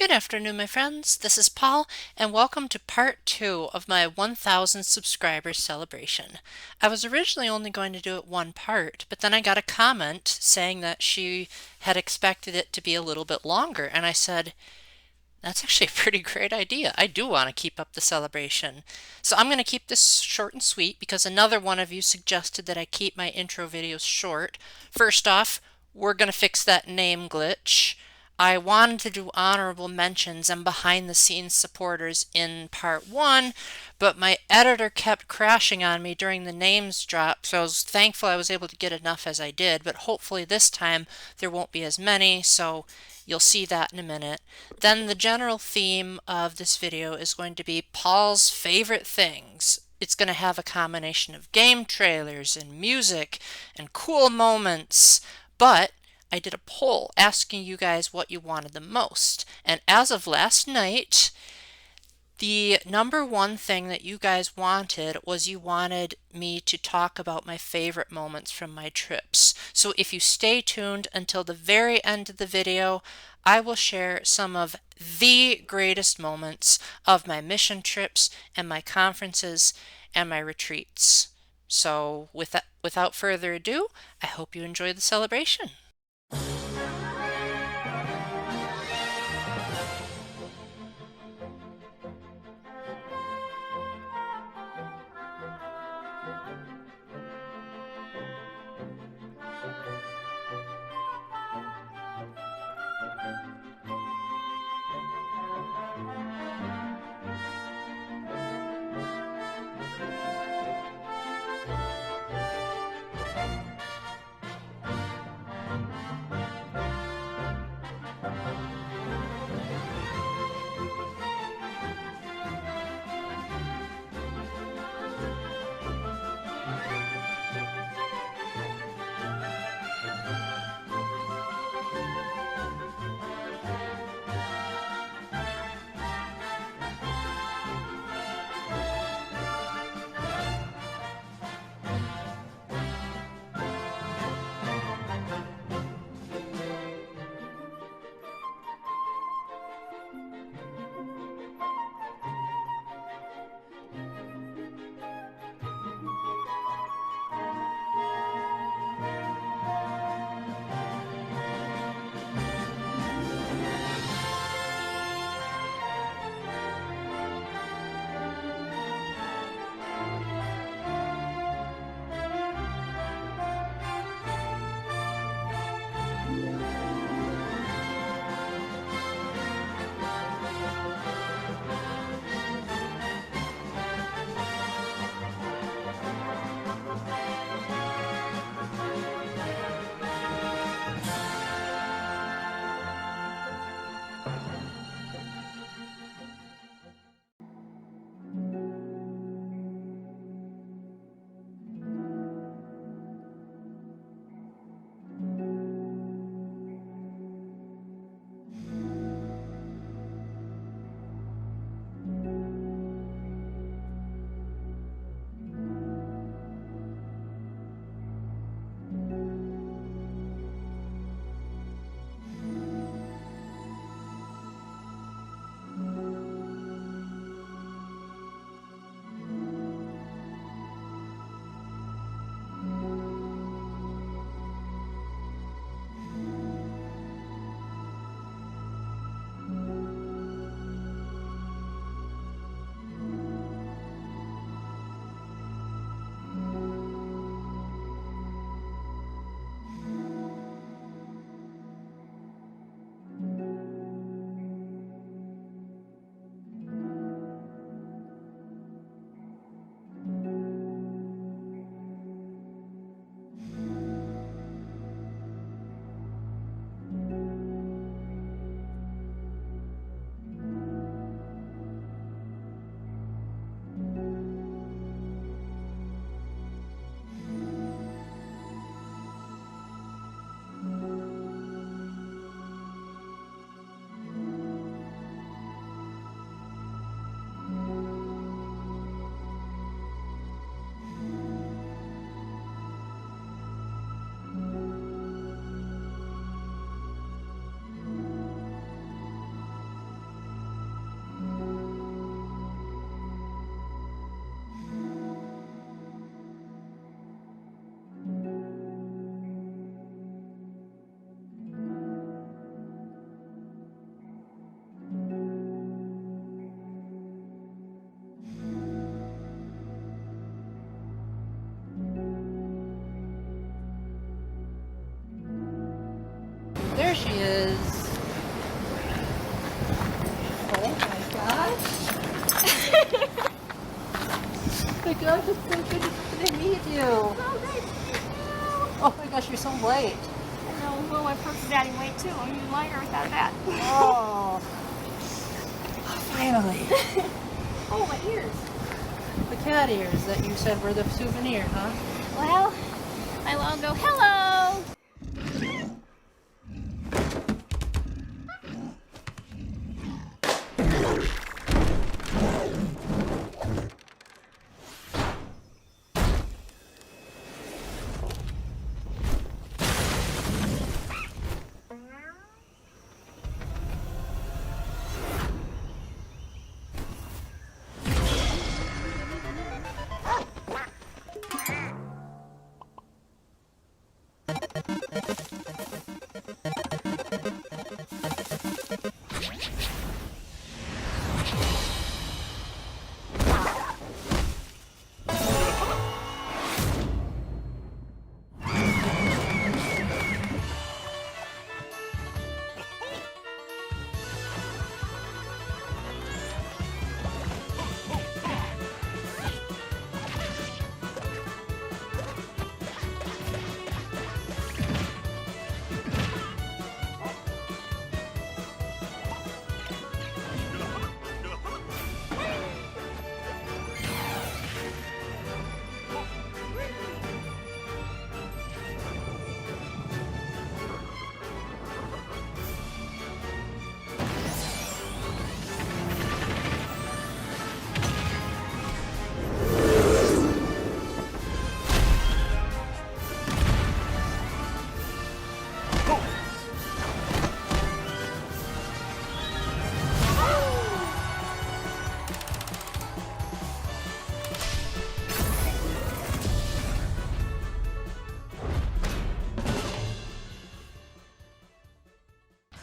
Good afternoon, my friends. This is Paul, and welcome to part 2 of my 1,000 subscribers celebration. I was originally only going to do it one part, but then I got a comment saying that she had expected it to be a little bit longer, and I said, that's actually a pretty great idea. I do want to keep up the celebration. So I'm going to keep this short and sweet because another one of you suggested that I keep my intro videos short. First off, we're going to fix that name glitch. I wanted to do honorable mentions and behind the scenes supporters in part 1, but my editor kept crashing on me during the names drop, so I was thankful I was able to get enough as I did, but hopefully this time there won't be as many, so you'll see that in a minute. Then the general theme of this video is going to be Paul's favorite things. It's going to have a combination of game trailers and music and cool moments, but I did a poll asking you guys what you wanted the most. And as of last night, the number one thing that you guys wanted was you wanted me to talk about my favorite moments from my trips. So if you stay tuned until the very end of the video, I will share some of the greatest moments of my mission trips and my conferences and my retreats. So without further ado, I hope you enjoy the celebration. there she is. Oh my gosh. My gosh, it's so good to meet you. Oh, nice. Oh my gosh, you're so light. I know. Well, my purse is adding weight too. I'm even lighter without that. Oh. Finally. Oh, my ears. The cat ears that you said were the souvenir, huh? Well, I will go, hello.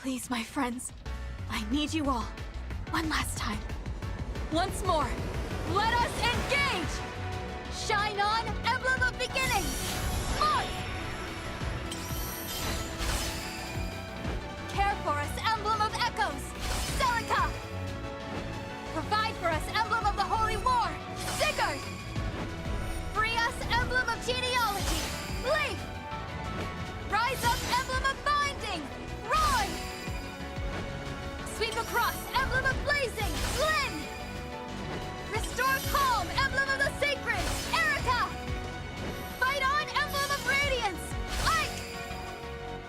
Please, my friends, I need you all. One last time. Once more, let us engage! Shine on, Emblem of Beginnings! Morph! Care for us, Emblem of Echoes! Celica! Provide for us, Emblem of the Holy War! Sigurd! Free us, Emblem of Genealogy! Leaf! Rise up, Emblem of Binding! Roy! Sweep across, Emblem of Blazing! Lyn! Restore calm, Emblem of the Sacred! Erica! Fight on, Emblem of Radiance! Ike!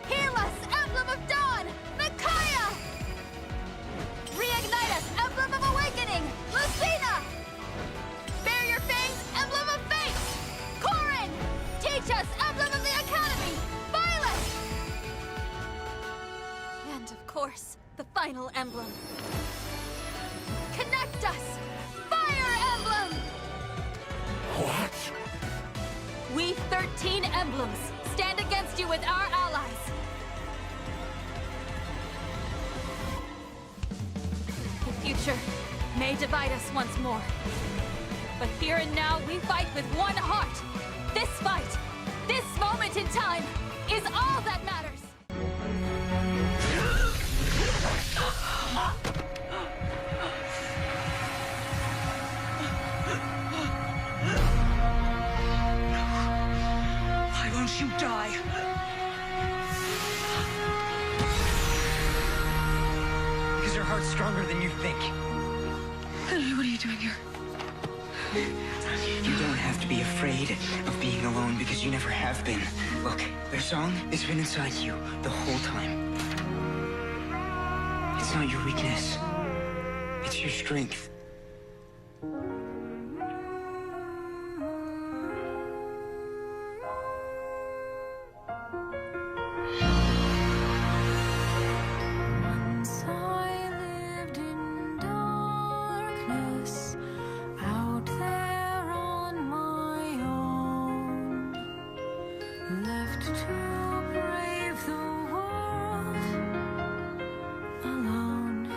Heal us, Emblem of Dawn! Micaiah! Reignite us, Emblem of Awakening! Lucina! Bear your fangs, Emblem of Fate! Corin! Teach us, Emblem of the Academy! Violet! And of course, the final emblem. Connect us! Fire Emblem! What? We 13 emblems stand against you with our allies. The future may divide us once more. But here and now, we fight with one heart. This fight, this moment in time, is all that matters. Why won't you die? Because your heart's stronger than you think. Henry, what are you doing here? You don't have to be afraid of being alone because you never have been. Look, their song has been inside you the whole time. It's not your weakness. It's your strength. Once I lived in darkness, out there on my own, left to brave the world alone.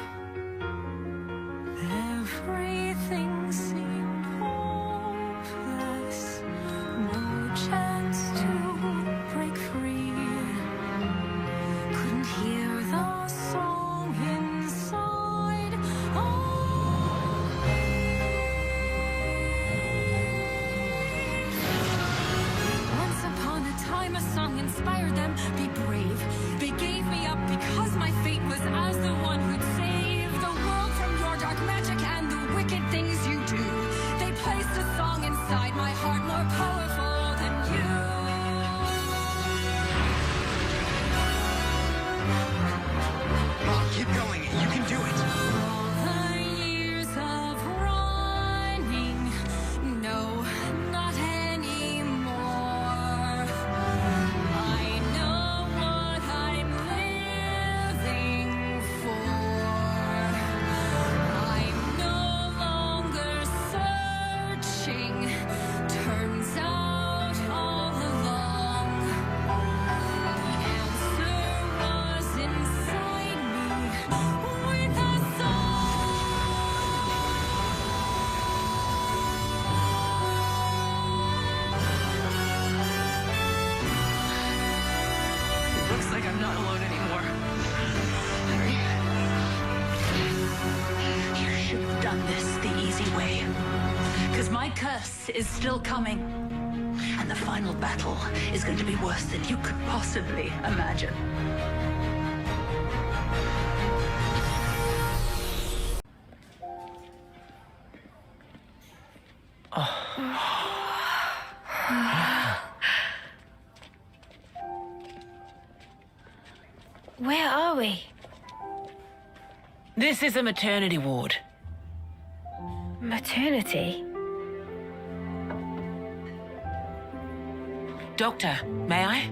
Everything seemed hopeless, no chance to break free. Couldn't hear song inspired them. Be brave. They gave me up because my fate was as the one who'd save the world from your dark magic and the wicked things you do. They placed a song inside my heart more powerful than you. Mom, keep going. You can do it. All the years of running, no, not anymore. I know what I'm living for. I'm no longer searching. Turns out all along, the answer was inside me with a Looks like I'm not alone anymore. Hurry. You should have done this the easy way. Because my curse is still coming. And the final battle is going to be worse than you could possibly imagine. Where are we? This is a maternity ward. Maternity? Doctor, may I?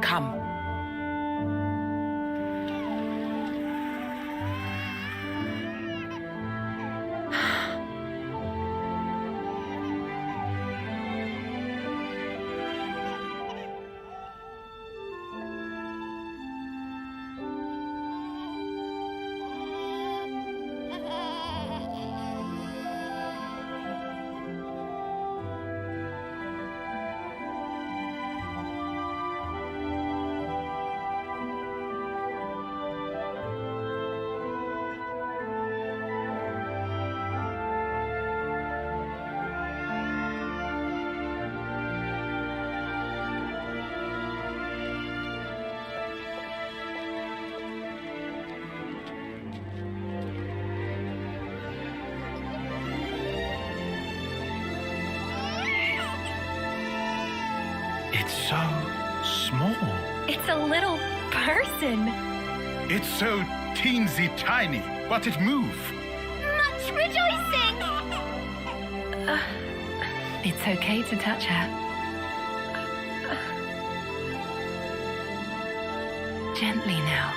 Come. It's so small. It's a little person. It's so teensy tiny, but it moves. Much rejoicing! It's okay to touch her. Gently now.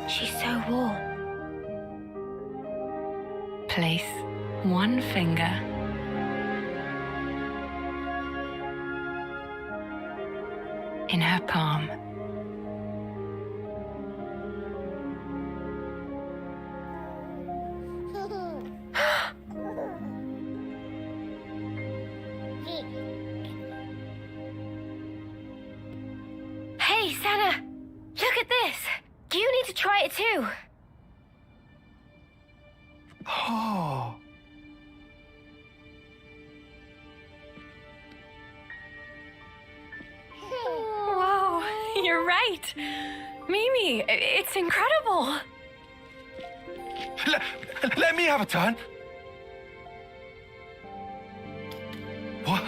She's so warm. Place one finger in her palm. Hey, Sana! Look at this! You need to try it too. Oh. Whoa, you're right. Mimi, it's incredible. Let me have a turn. What?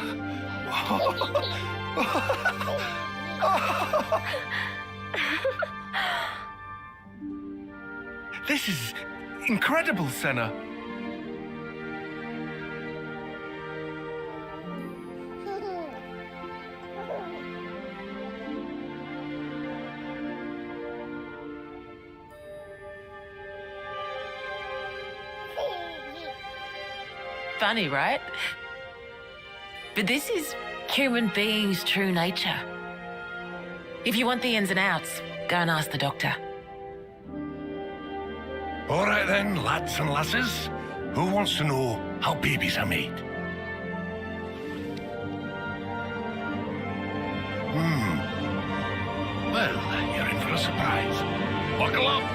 This is incredible, Senna. Funny, right? But this is human beings' true nature. If you want the ins and outs, go and ask the doctor. All right then, lads and lasses. Who wants to know how babies are made? Well, you're in for a surprise. Buckle up.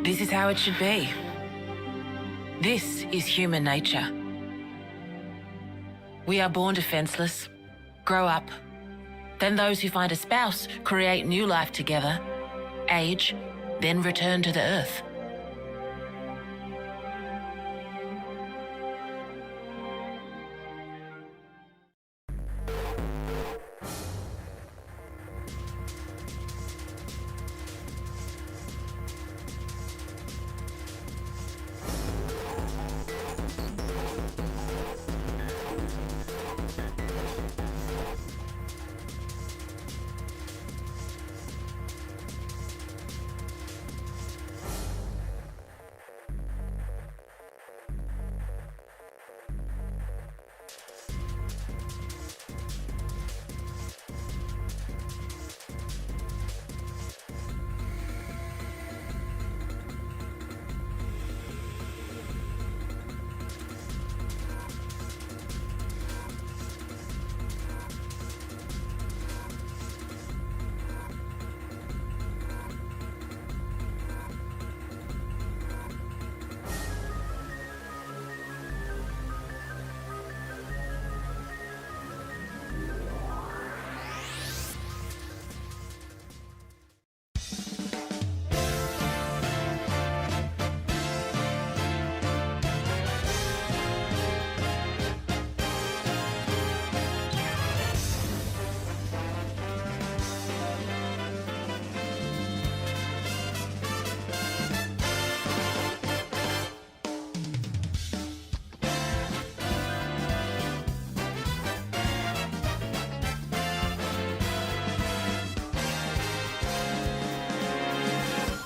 This is how it should be. This is human nature. We are born defenseless, grow up. Then those who find a spouse create new life together, age, then return to the earth.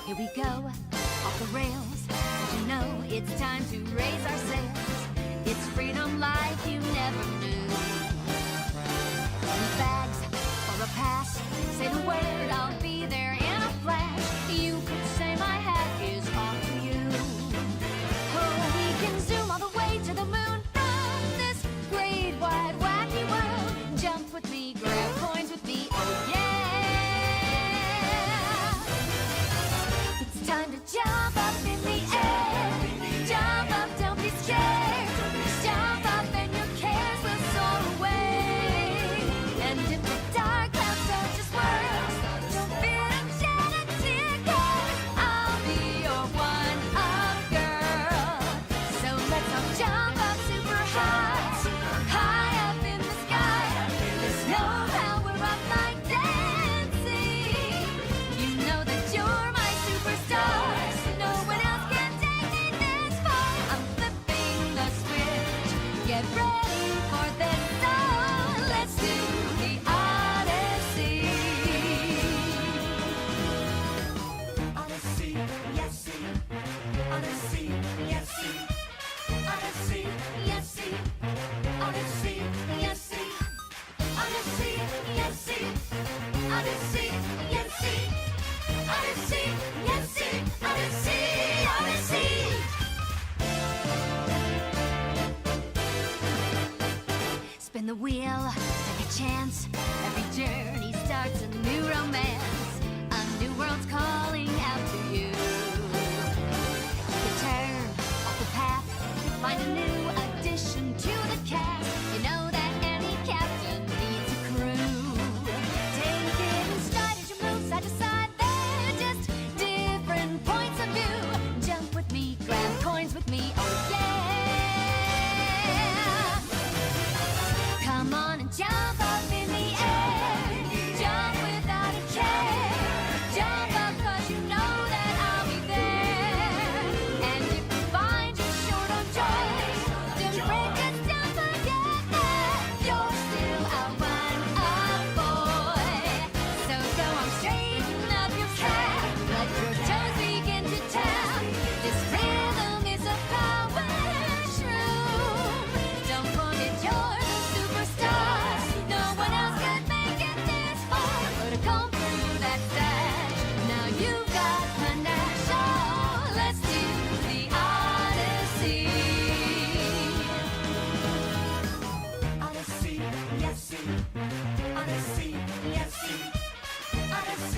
Here we go, off the rails. You know it's time to raise our sails. It's freedom like you never knew. With bags or a pass, say the word, I'll be there in a flash. You could say my hat is off to you. Oh, we can zoom all the way to the moon from this great wide wacky world. Jump with me, grab coins with me, oh yeah. Time to jump up in the air. Jump up, don't be scared.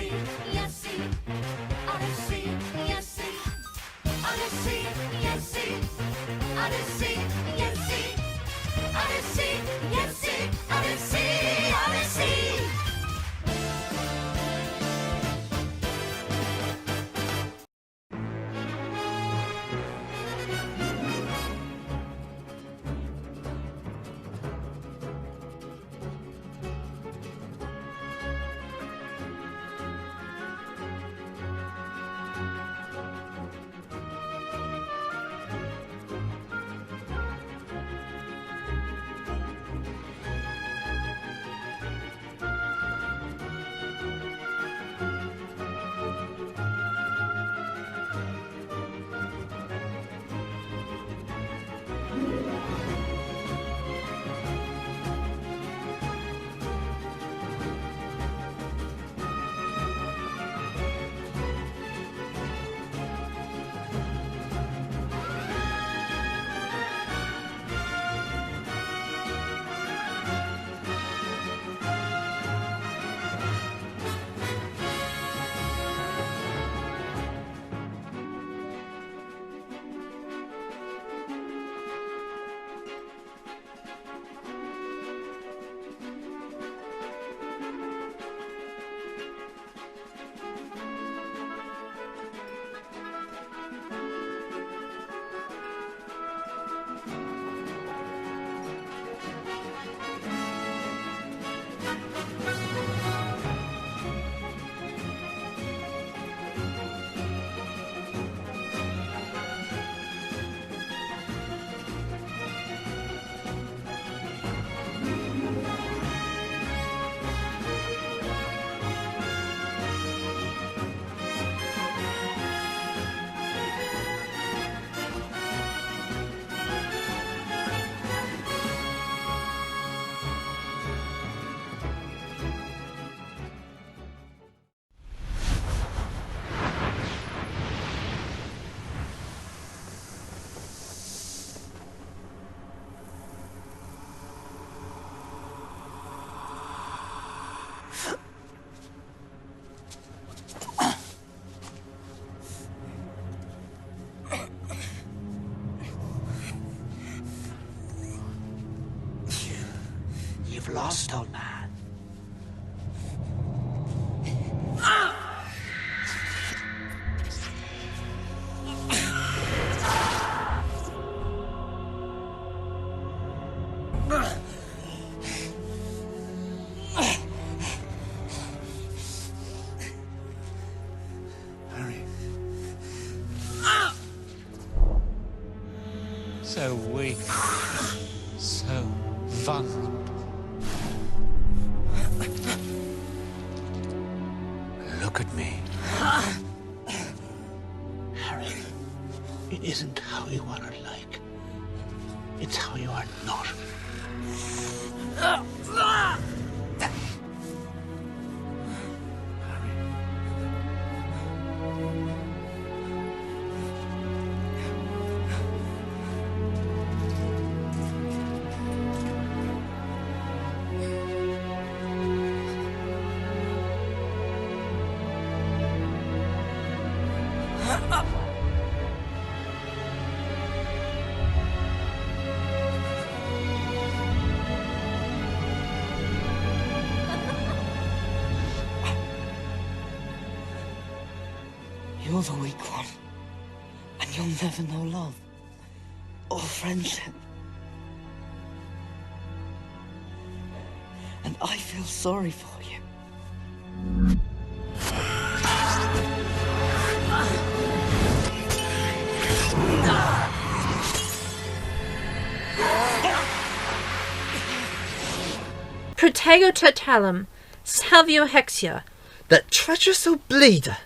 Odyssey, Odyssey, Odyssey, Odyssey, Odyssey, Odyssey, Odyssey, Odyssey, Odyssey, Odyssey, Odyssey. You've lost, old man. Harry. So weak. So vulnerable. Look at me. Harry, it isn't how you are like. It's how you are not. You're the weak one. And you'll never know love. Or friendship. And I feel sorry for you. Protego totalum, salvio hexia. That treacherous old bleeder.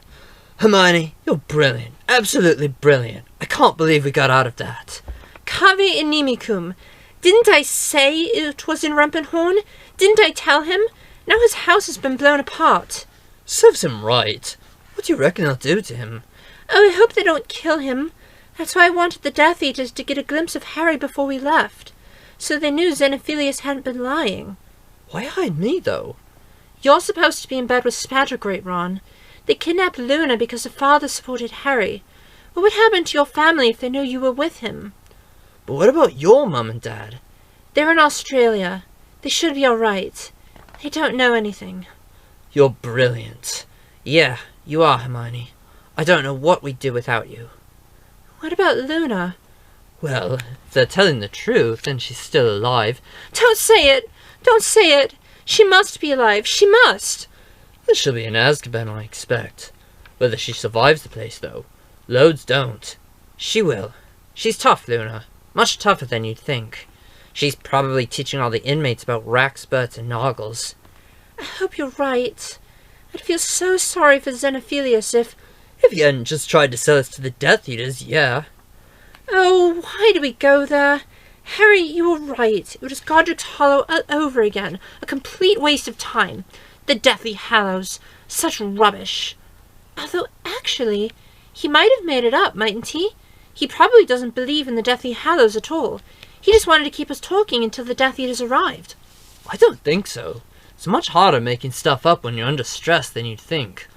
Hermione, you're brilliant. Absolutely brilliant. I can't believe we got out of that. Cave inimicum. Didn't I say it was in Rumpenhorn? Didn't I tell him? Now his house has been blown apart. Serves him right. What do you reckon they'll do to him? Oh, I hope they don't kill him. That's why I wanted the Death Eaters to get a glimpse of Harry before we left. So they knew Xenophilius hadn't been lying. Why hide me, though? You're supposed to be in bed with Spattergreat, Ron. They kidnapped Luna because her father supported Harry. What would happen to your family if they knew you were with him? But what about your mum and dad? They're in Australia. They should be alright. They don't know anything. You're brilliant. Yeah, you are, Hermione. I don't know what we'd do without you. What about Luna? Well, if they're telling the truth, then she's still alive. Don't say it! Don't say it! She must be alive. She must! She'll be in Azkaban, I expect. Whether she survives the place, though. Loads don't. She will. She's tough, Luna. Much tougher than you'd think. She's probably teaching all the inmates about Raxburts and Noggles. I hope you're right. I'd feel so sorry for Xenophilius if... If you hadn't just tried to sell us to the Death Eaters, yeah. Oh, why do we go there? Harry, you were right. It was Godric's Hollow all over again. A complete waste of time. The Deathly Hallows. Such rubbish. Although, actually, he might have made it up, mightn't he? He probably doesn't believe in the Deathly Hallows at all. He just wanted to keep us talking until the Death Eaters arrived. I don't think so. It's much harder making stuff up when you're under stress than you'd think.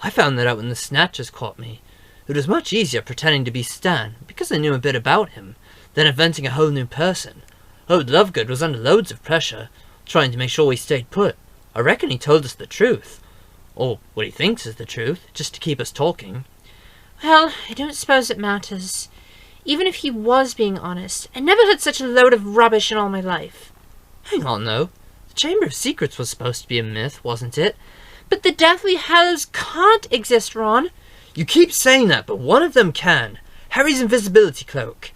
I found that out when the Snatchers caught me. It was much easier pretending to be Stan, because I knew a bit about him, than inventing a whole new person. Lord Lovegood was under loads of pressure, trying to make sure we stayed put. I reckon he told us the truth. Or what he thinks is the truth, just to keep us talking. Well, I don't suppose it matters. Even if he was being honest, I never heard such a load of rubbish in all my life. Hang on, though. The Chamber of Secrets was supposed to be a myth, wasn't it? But the Deathly Hallows can't exist, Ron. You keep saying that, but one of them can. Harry's invisibility cloak.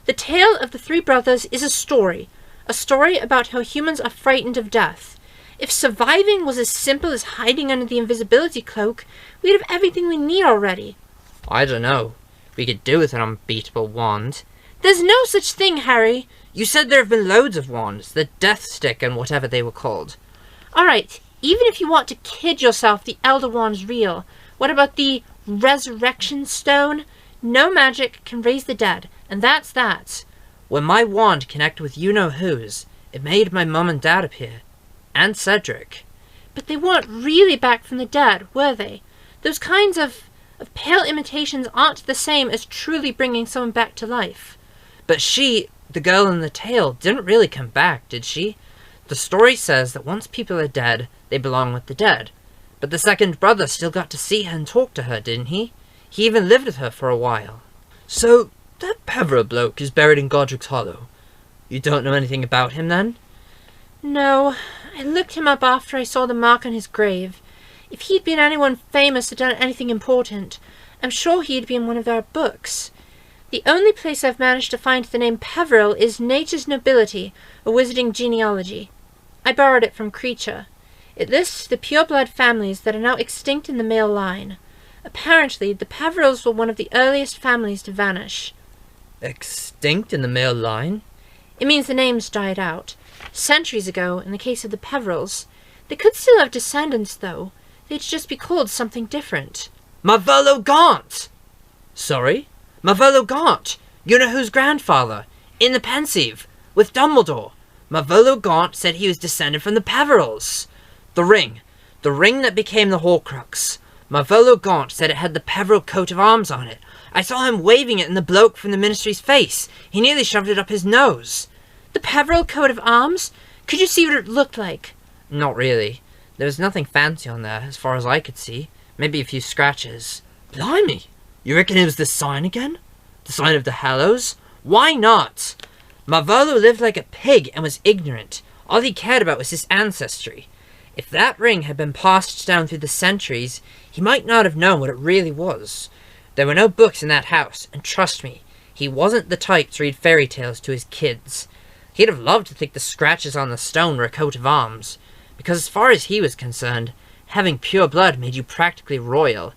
The tale of the three brothers is a story about how humans are frightened of death. If surviving was as simple as hiding under the invisibility cloak, we'd have everything we need already. I don't know. We could do with an unbeatable wand. There's no such thing, Harry. You said there have been loads of wands, the Death Stick and whatever they were called. Alright, even if you want to kid yourself the Elder Wand's real, what about the Resurrection Stone? No magic can raise the dead, and that's that. When my wand connected with you-know-whos, it made my mum and dad appear. And Cedric. But they weren't really back from the dead, were they? Those kinds of pale imitations aren't the same as truly bringing someone back to life. But she, the girl in the tale, didn't really come back, did she? The story says that once people are dead, they belong with the dead. But the second brother still got to see her and talk to her, didn't he? He even lived with her for a while. So, that Peveril bloke is buried in Godric's Hollow. You don't know anything about him, then? No, I looked him up after I saw the mark on his grave. If he'd been anyone famous or done anything important, I'm sure he'd be in one of our books. The only place I've managed to find the name Peveril is Nature's Nobility, a wizarding genealogy. I borrowed it from Creature. It lists the pureblood families that are now extinct in the male line. Apparently, the Peverils were one of the earliest families to vanish. Extinct in the male line? It means the names died out. Centuries ago, in the case of the Peverils. They could still have descendants, though. They'd just be called something different. Marvolo Gaunt! Sorry? Marvolo Gaunt! You-know-who's grandfather. In the Pensieve. With Dumbledore. Marvolo Gaunt said he was descended from the Peverils. The ring. The ring that became the Horcrux. Marvolo Gaunt said it had the Peveril coat of arms on it. I saw him waving it in the bloke from the Ministry's face. He nearly shoved it up his nose. The Peveril coat of arms? Could you see what it looked like? Not really. There was nothing fancy on there, as far as I could see. Maybe a few scratches. Blimey! You reckon it was the sign again? The sign of the Hallows? Why not? Marvolo lived like a pig and was ignorant. All he cared about was his ancestry. If that ring had been passed down through the centuries, he might not have known what it really was. There were no books in that house, and trust me, he wasn't the type to read fairy tales to his kids. He'd have loved to think the scratches on the stone were a coat of arms, because as far as he was concerned, having pure blood made you practically royal.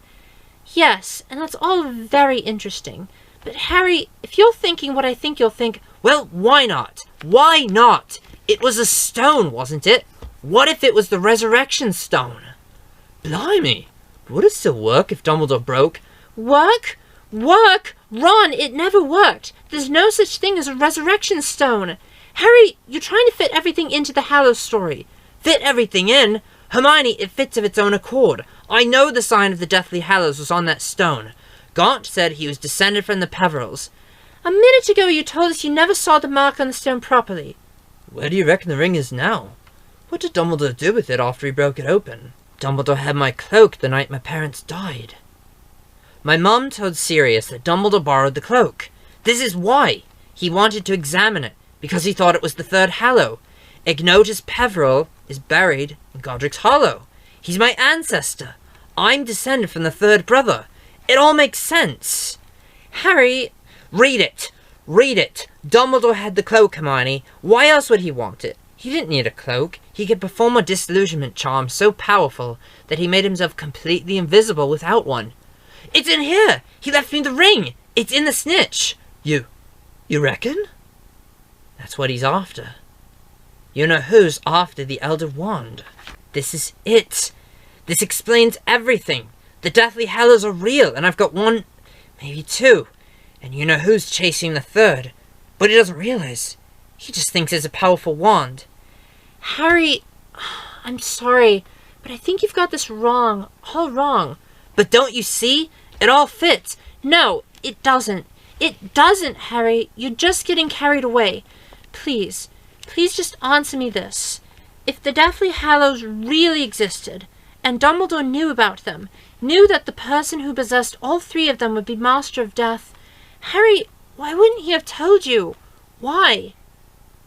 Yes, and that's all very interesting. But Harry, if you're thinking what I think you'll think... Well, why not? Why not? It was a stone, wasn't it? What if it was the Resurrection Stone? Blimey! Would it still work if Dumbledore broke? Work? Work? Ron, it never worked. There's no such thing as a Resurrection Stone. Harry, you're trying to fit everything into the Hallows story. Fit everything in? Hermione, it fits of its own accord. I know the sign of the Deathly Hallows was on that stone. Gaunt said he was descended from the Peverils. A minute ago you told us you never saw the mark on the stone properly. Where do you reckon the ring is now? What did Dumbledore do with it after he broke it open? Dumbledore had my cloak the night my parents died. My mum told Sirius that Dumbledore borrowed the cloak. This is why. He wanted to examine it, because he thought it was the third Hallow. Ignotus Peveril is buried in Godric's Hollow. He's my ancestor. I'm descended from the third brother. It all makes sense. Harry... Read it! Read it! Dumbledore had the cloak, Hermione. Why else would he want it? He didn't need a cloak. He could perform a disillusionment charm so powerful that he made himself completely invisible without one. It's in here! He left me the ring! It's in the snitch! You reckon? That's what he's after. You know who's after the Elder Wand. This is it. This explains everything. The Deathly Hallows are real, and I've got one, maybe two. And you know who's chasing the third. But he doesn't realize. He just thinks it's a powerful wand. Harry, I'm sorry, but I think you've got this wrong. All wrong. But don't you see? It all fits. No, it doesn't. It doesn't, Harry. You're just getting carried away. Please just answer me this. If the Deathly Hallows really existed, and Dumbledore knew about them, knew that the person who possessed all three of them would be Master of Death, Harry, why wouldn't he have told you? Why?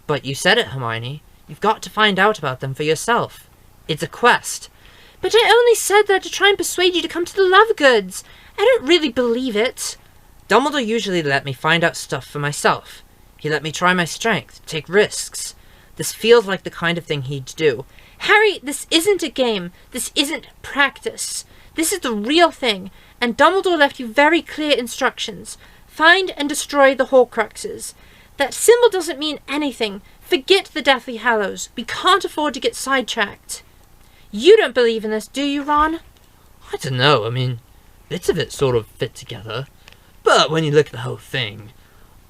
But you said it, Hermione. You've got to find out about them for yourself. It's a quest. But I only said that to try and persuade you to come to the Lovegoods. I don't really believe it. Dumbledore usually let me find out stuff for myself. He let me try my strength, take risks. This feels like the kind of thing he'd do. Harry, this isn't a game. This isn't practice. This is the real thing, and Dumbledore left you very clear instructions. Find and destroy the Horcruxes. That symbol doesn't mean anything. Forget the Deathly Hallows. We can't afford to get sidetracked. You don't believe in this, do you, Ron? I don't know. I mean, bits of it sort of fit together. But when you look at the whole thing,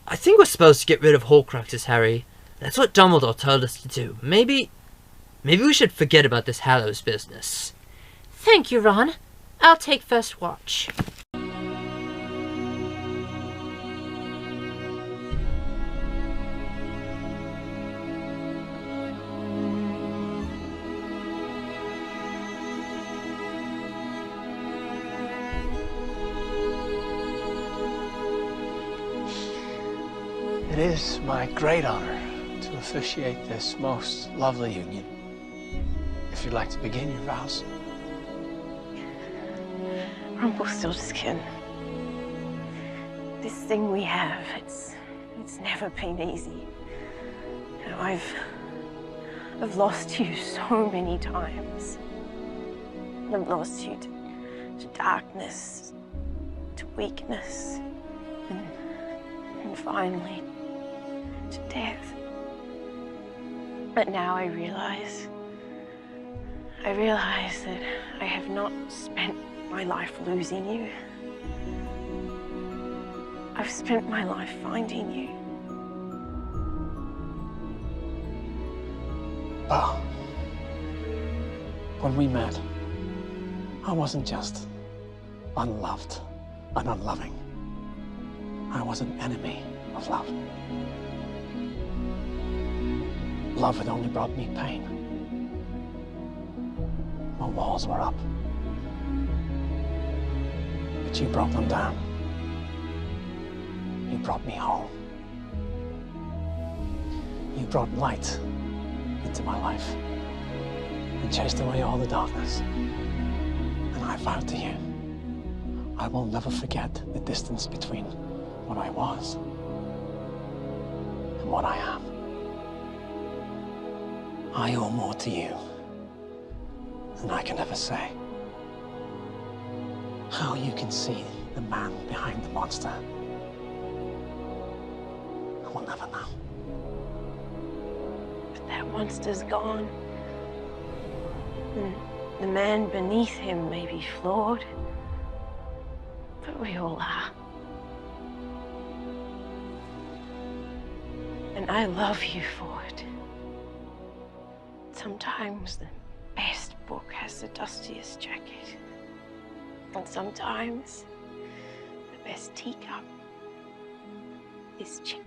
I think we're supposed to get rid of Horcruxes, Harry. That's what Dumbledore told us to do. Maybe we should forget about this Hallows business. Thank you, Ron. I'll take first watch. It is my great honor to officiate this most lovely union. If you'd like to begin your vows. Rumpelstiltskin. This thing we have, it's never been easy. You know, I've lost you so many times. I've lost you to darkness, to weakness, and finally to death. But now I realize that I have not spent my life losing you. I've spent my life finding you. Well, when we met, I wasn't just unloved and unloving. I was an enemy of love. Love had only brought me pain. My walls were up. But you broke them down. You brought me home. You brought light into my life and chased away all the darkness. And I vowed to you, I will never forget the distance between what I was and what I am. I owe more to you than I can ever say. How you can see the man behind the monster, I will never know. But that monster's gone. And the man beneath him may be flawed, but we all are. And I love you for it. Sometimes the best book has the dustiest jacket. And sometimes the best teacup is chipped.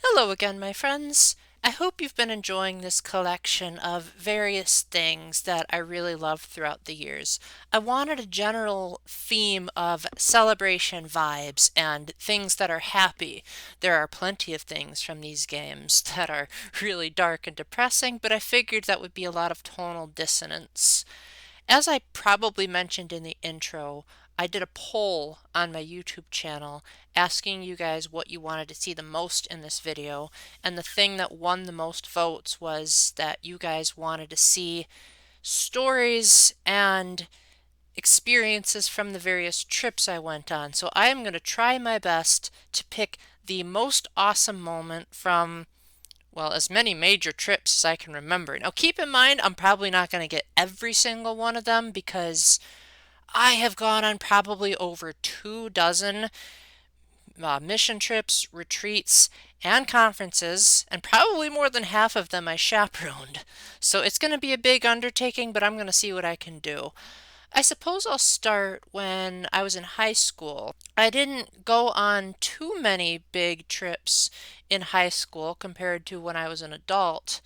Hello again, my friends. I hope you've been enjoying this collection of various things that I really loved throughout the years. I wanted a general theme of celebration vibes and things that are happy. There are plenty of things from these games that are really dark and depressing, but I figured that would be a lot of tonal dissonance. As I probably mentioned in the intro, I did a poll on my YouTube channel asking you guys what you wanted to see the most in this video, and the thing that won the most votes was that you guys wanted to see stories and experiences from the various trips I went on. So I am going to try my best to pick the most awesome moment from, well, as many major trips as I can remember. Now keep in mind, I'm probably not going to get every single one of them because I have gone on probably over 24 mission trips, retreats, and conferences, and probably more than half of them I chaperoned. So it's going to be a big undertaking, but I'm going to see what I can do. I suppose I'll start when I was in high school. I didn't go on too many big trips in high school compared to when I was an adult,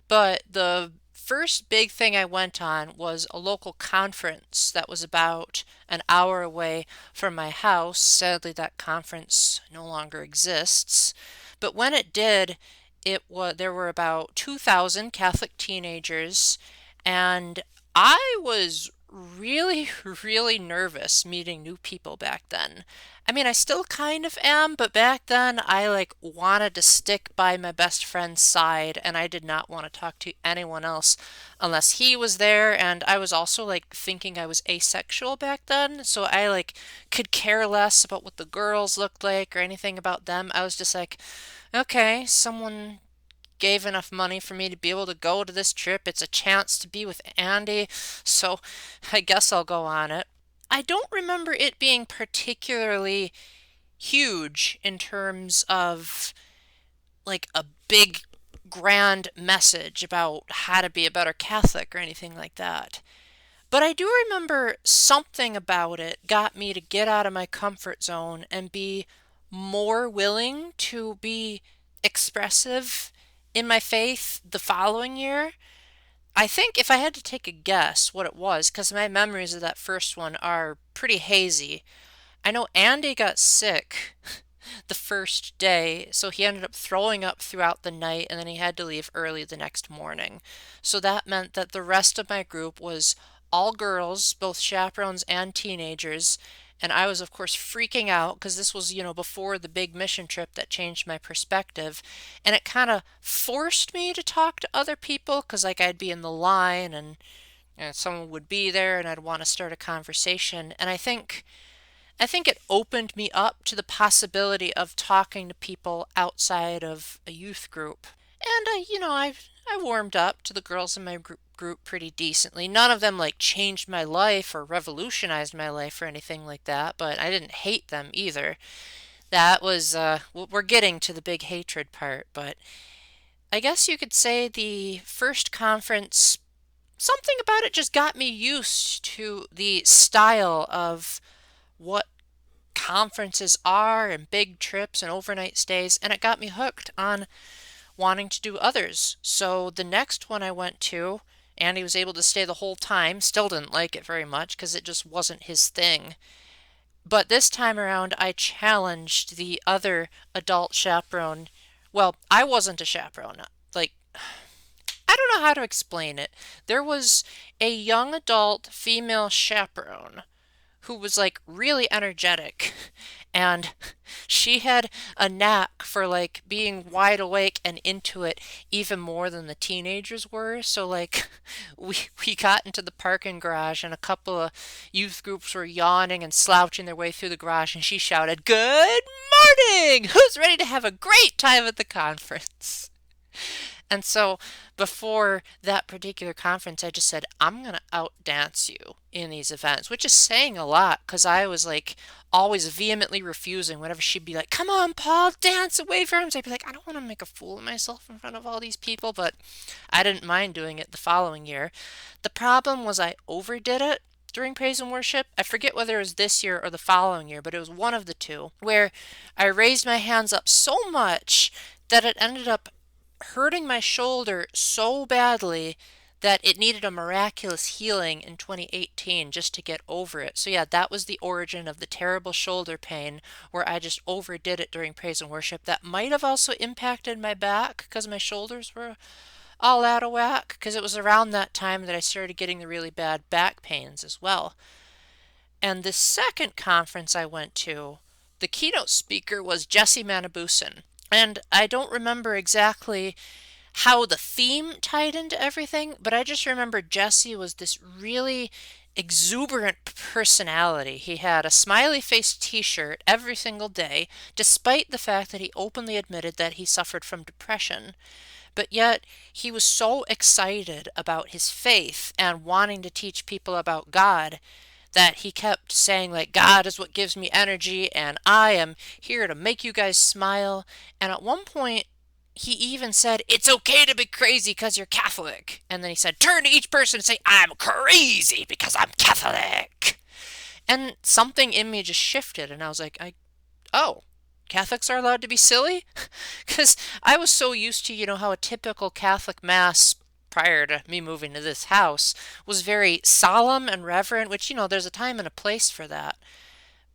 but the first big thing I went on was a local conference that was about an hour away from my house. Sadly, that conference no longer exists. But when it did, there were about 2,000 Catholic teenagers, and I was really, really nervous meeting new people back then. I mean, I still kind of am, but back then I wanted to stick by my best friend's side, and I did not want to talk to anyone else unless he was there. And I was also thinking I was asexual back then, so I could care less about what the girls looked like or anything about them. I was just like, okay, someone gave enough money for me to be able to go to this trip. It's a chance to be with Andy, so I guess I'll go on it. I don't remember it being particularly huge in terms of a big grand message about how to be a better Catholic or anything like that. But I do remember something about it got me to get out of my comfort zone and be more willing to be expressive in my faith the following year. I think if I had to take a guess what it was, because my memories of that first one are pretty hazy, I know Andy got sick the first day, so he ended up throwing up throughout the night, and then he had to leave early the next morning. So that meant that the rest of my group was all girls, both chaperones and teenagers, and I was, of course, freaking out because this was, before the big mission trip that changed my perspective. And it kind of forced me to talk to other people because, I'd be in the line and someone would be there and I'd want to start a conversation. And I think it opened me up to the possibility of talking to people outside of a youth group. And, I warmed up to the girls in my group pretty decently. None of them changed my life or revolutionized my life or anything like that, but I didn't hate them either. That was, we're getting to the big hatred part, but I guess you could say the first conference, something about it just got me used to the style of what conferences are and big trips and overnight stays, and it got me hooked on wanting to do others. So the next one I went to, Andy was able to stay the whole time. Still didn't like it very much because it just wasn't his thing. But this time around, I challenged the other adult chaperone. Well, I wasn't a chaperone. I don't know how to explain it. There was a young adult female chaperone who was really energetic, and she had a knack for being wide awake and into it even more than the teenagers were. So we got into the parking garage and a couple of youth groups were yawning and slouching their way through the garage, and she shouted, "Good morning! Who's ready to have a great time at the conference?" And so before that particular conference, I just said, I'm going to outdance you in these events, which is saying a lot because I was like always vehemently refusing whenever she'd be like, come on, Paul, dance away from him. So I'd be like, I don't want to make a fool of myself in front of all these people, but I didn't mind doing it the following year. The problem was I overdid it during praise and worship. I forget whether it was this year or the following year, but it was one of the two, where I raised my hands up so much that it ended up hurting my shoulder so badly that it needed a miraculous healing in 2018 just to get over it. So yeah, that was the origin of the terrible shoulder pain where I just overdid it during praise and worship. That might have also impacted my back because my shoulders were all out of whack, because it was around that time that I started getting the really bad back pains as well. And the second conference I went to, the keynote speaker was Jesse Manabusen. And I don't remember exactly how the theme tied into everything, but I just remember Jesse was this really exuberant personality. He had a smiley face t-shirt every single day, despite the fact that he openly admitted that he suffered from depression. But yet he was so excited about his faith and wanting to teach people about God that he kept saying, like, God is what gives me energy and I am here to make you guys smile. And at one point he even said, it's okay to be crazy because you're Catholic. And then he said, turn to each person and say, I'm crazy because I'm Catholic. And something in me just shifted and I was like, oh, Catholics are allowed to be silly? Because I was so used to, how a typical Catholic mass prior to me moving to this house was very solemn and reverent, which, there's a time and a place for that.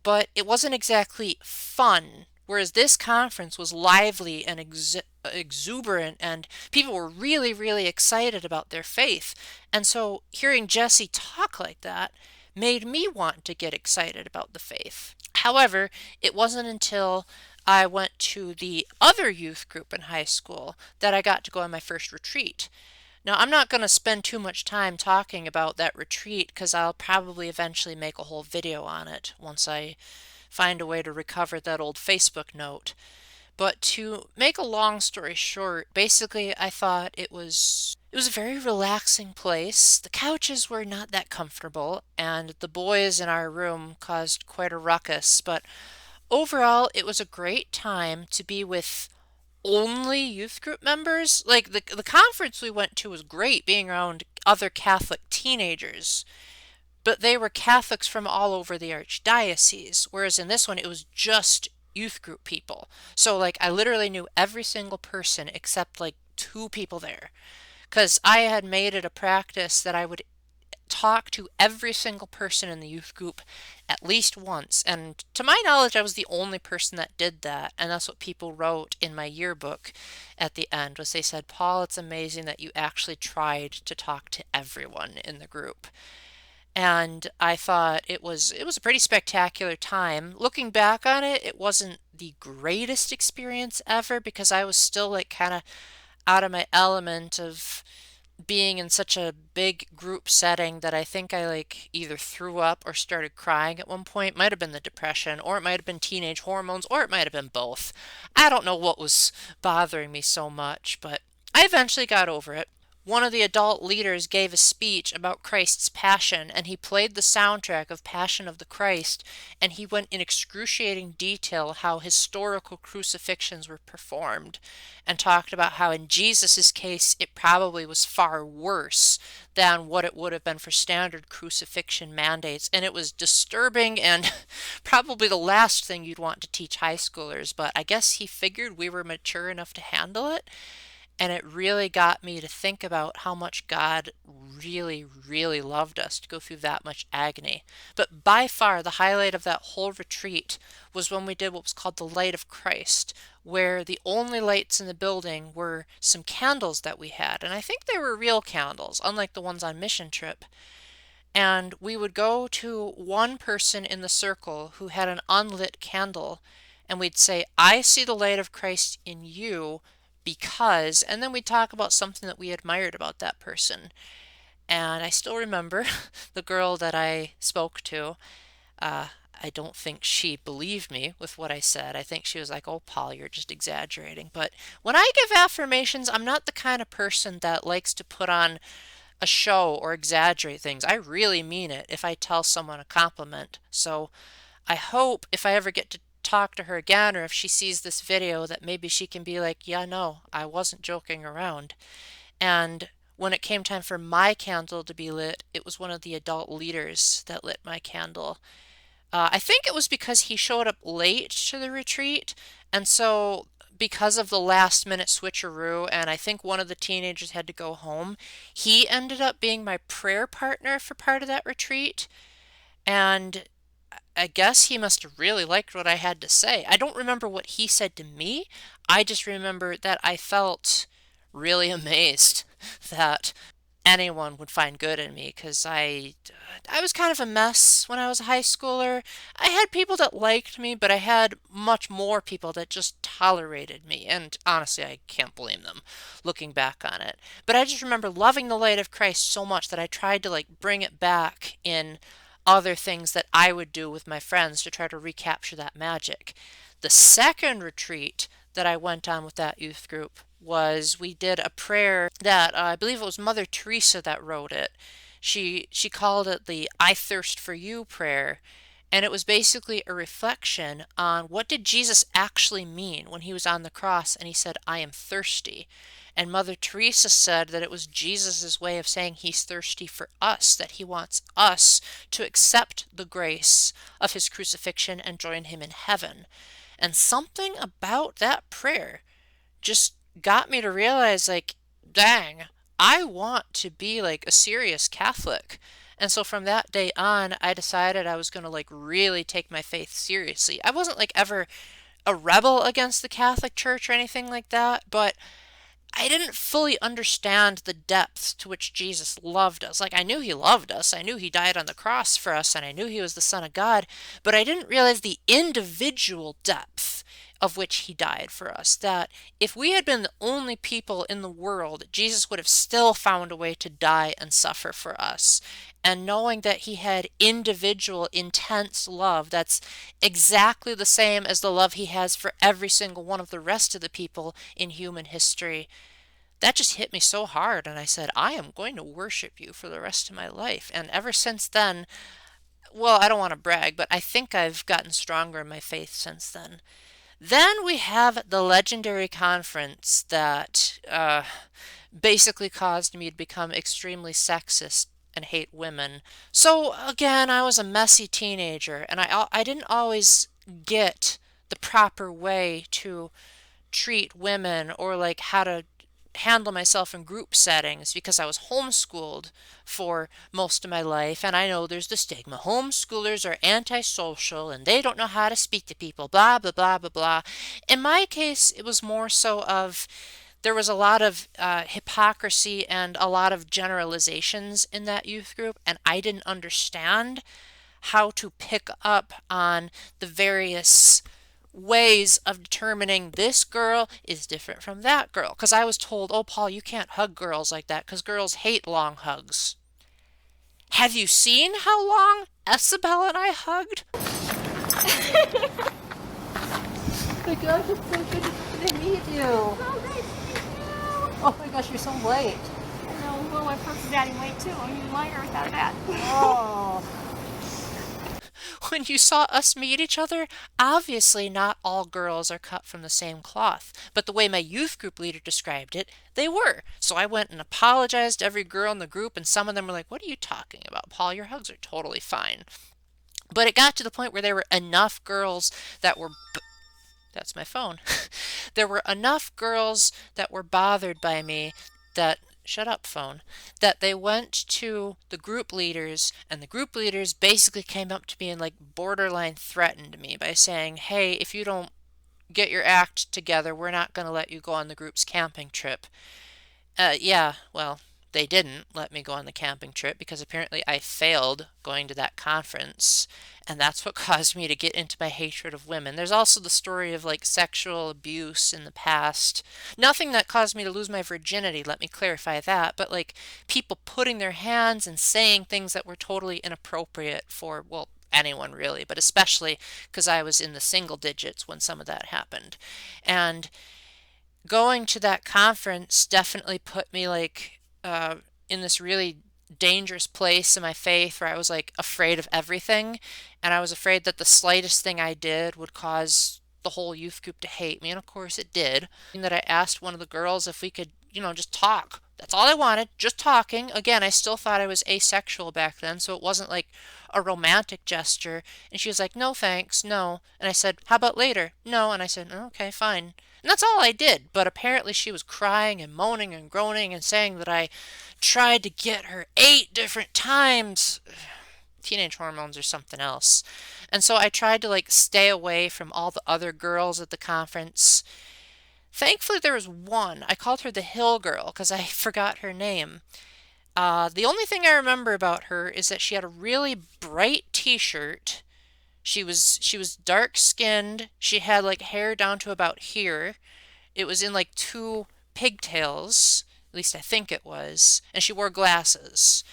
But it wasn't exactly fun, whereas this conference was lively and exuberant, and people were really, really excited about their faith. And so hearing Jesse talk like that made me want to get excited about the faith. However, it wasn't until I went to the other youth group in high school that I got to go on my first retreat. Now, I'm not going to spend too much time talking about that retreat because I'll probably eventually make a whole video on it once I find a way to recover that old Facebook note. But to make a long story short, basically I thought it was a very relaxing place. The couches were not that comfortable, and the boys in our room caused quite a ruckus, but overall it was a great time to be with only youth group members. Like the conference we went to was great, being around other Catholic teenagers, but they were Catholics from all over the archdiocese, whereas in this one it was just youth group people. So like I literally knew every single person except like 2 people there, because I had made it a practice that I would talk to every single person in the youth group at least once, and to my knowledge I was the only person that did that. And that's what people wrote in my yearbook at the end, was they said, Paul, it's amazing that you actually tried to talk to everyone in the group. And I thought it was a pretty spectacular time. Looking back on it, it wasn't the greatest experience ever because I was still like kind of out of my element of being in such a big group setting that I think I like either threw up or started crying at one point. Might have been the depression, or it might have been teenage hormones, or it might have been both. I don't know what was bothering me so much, but I eventually got over it. One of the adult leaders gave a speech about Christ's Passion, and he played the soundtrack of Passion of the Christ, and he went in excruciating detail how historical crucifixions were performed, and talked about how in Jesus' case it probably was far worse than what it would have been for standard crucifixion mandates. And it was disturbing and probably the last thing you'd want to teach high schoolers, but I guess he figured we were mature enough to handle it. And it really got me to think about how much God really, really loved us to go through that much agony. But by far, the highlight of that whole retreat was when we did what was called the Light of Christ, where the only lights in the building were some candles that we had. And I think they were real candles, unlike the ones on Mission Trip. And we would go to one person in the circle who had an unlit candle, and we'd say, I see the light of Christ in you, because, and then we'd talk about something that we admired about that person. And I still remember the girl that I spoke to. I don't think she believed me with what I said. I think she was like, oh, Paul, you're just exaggerating. But when I give affirmations, I'm not the kind of person that likes to put on a show or exaggerate things. I really mean it if I tell someone a compliment. So I hope if I ever get to talk to her again, or if she sees this video, that maybe she can be like, yeah, no, I wasn't joking around. And when it came time for my candle to be lit, it was one of the adult leaders that lit my candle. I think it was because he showed up late to the retreat, and so because of the last minute switcheroo, and I think one of the teenagers had to go home, he ended up being my prayer partner for part of that retreat. And I guess he must have really liked what I had to say. I don't remember what he said to me. I just remember that I felt really amazed that anyone would find good in me, because I was kind of a mess when I was a high schooler. I had people that liked me, but I had much more people that just tolerated me, and honestly, I can't blame them looking back on it. But I just remember loving the light of Christ so much that I tried to like bring it back in other things that I would do with my friends to try to recapture that magic. The second retreat that I went on with that youth group was we did a prayer that I believe it was Mother Teresa that wrote it. She called it the I Thirst for You prayer, and it was basically a reflection on what did Jesus actually mean when he was on the cross and he said, I am thirsty. And Mother Teresa said that it was Jesus' way of saying he's thirsty for us, that he wants us to accept the grace of his crucifixion and join him in heaven. And something about that prayer just got me to realize, like, dang, I want to be like a serious Catholic. And so from that day on, I decided I was going to like really take my faith seriously. I wasn't like ever a rebel against the Catholic Church or anything like that, but I didn't fully understand the depth to which Jesus loved us. Like, I knew he loved us, I knew he died on the cross for us, and I knew he was the Son of God, but I didn't realize the individual depth of which he died for us. That if we had been the only people in the world, Jesus would have still found a way to die and suffer for us. And knowing that he had individual, intense love that's exactly the same as the love he has for every single one of the rest of the people in human history, that just hit me so hard. And I said, I am going to worship you for the rest of my life. And ever since then, well, I don't want to brag, but I think I've gotten stronger in my faith since then. Then we have the legendary conference that basically caused me to become extremely sexist and hate women. So again, I was a messy teenager, and I didn't always get the proper way to treat women or like how to handle myself in group settings because I was homeschooled for most of my life, and I know there's the stigma. Homeschoolers are antisocial and they don't know how to speak to people, blah, blah, blah, blah, blah. In my case, it was more so of there was a lot of hypocrisy and a lot of generalizations in that youth group, and I didn't understand how to pick up on the various ways of determining this girl is different from that girl. Because I was told, oh, Paul, you can't hug girls like that because girls hate long hugs. Have you seen how long Esabelle and I hugged? Oh my gosh, it's so good to meet you. Oh, nice to meet you. Oh my gosh, you're so late. I know, well, my person's adding weight too. I'm even lighter without that. Oh. When you saw us meet each other, obviously not all girls are cut from the same cloth, but the way my youth group leader described it, they were. So I went and apologized to every girl in the group, and some of them were like, what are you talking about, Paul? Your hugs are totally fine. But it got to the point where there were enough girls that were... That's my phone. There were enough girls that were bothered by me that... Shut up, phone. That they went to the group leaders, and the group leaders basically came up to me and like borderline threatened me by saying, hey, if you don't get your act together, we're not going to let you go on the group's camping trip. Yeah, well, they didn't let me go on the camping trip because apparently I failed going to that conference, and that's what caused me to get into my hatred of women. There's also the story of like sexual abuse in the past. Nothing that caused me to lose my virginity, let me clarify that, but like people putting their hands and saying things that were totally inappropriate for, well, anyone really, but especially because I was in the single digits when some of that happened. And going to that conference definitely put me like in this really dangerous place in my faith where I was like afraid of everything, and I was afraid that the slightest thing I did would cause the whole youth group to hate me, and of course it did. And that I asked one of the girls if we could, just talk. That's all I wanted, just talking. Again, I still thought I was asexual back then, so it wasn't like a romantic gesture. And she was like, no thanks, no. And I said, how about later? No. And I said, oh, okay, fine. And that's all I did. But apparently she was crying and moaning and groaning and saying that I tried to get her 8 different times. Teenage hormones or something else. And so I tried to like stay away from all the other girls at the conference. Thankfully there was one. I called her the Hill Girl because I forgot her name. The only thing I remember about her is that she had a really bright t-shirt. She was dark skinned. She had like hair down to about here. It was in like 2 pigtails. At least I think it was. And she wore glasses.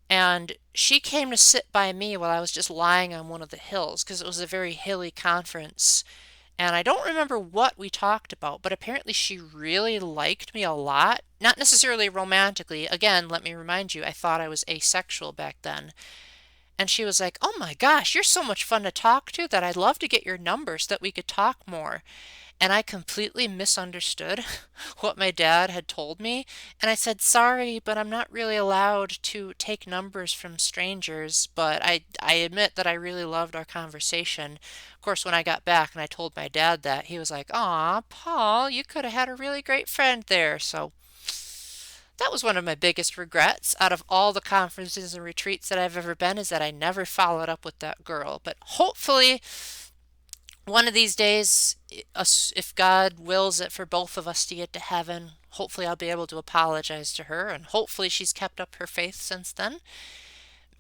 And she came to sit by me while I was just lying on one of the hills because it was a very hilly conference. And I don't remember what we talked about, but apparently she really liked me a lot. Not necessarily romantically. Again, let me remind you, I thought I was asexual back then. And she was like, oh my gosh, you're so much fun to talk to that I'd love to get your number so that we could talk more. And I completely misunderstood what my dad had told me. And I said, sorry, but I'm not really allowed to take numbers from strangers. But I admit that I really loved our conversation. Of course, when I got back and I told my dad that, he was like, aw, Paul, you could have had a really great friend there. So that was one of my biggest regrets out of all the conferences and retreats that I've ever been, is that I never followed up with that girl. But hopefully one of these days, if God wills it for both of us to get to heaven, hopefully I'll be able to apologize to her, and hopefully she's kept up her faith since then.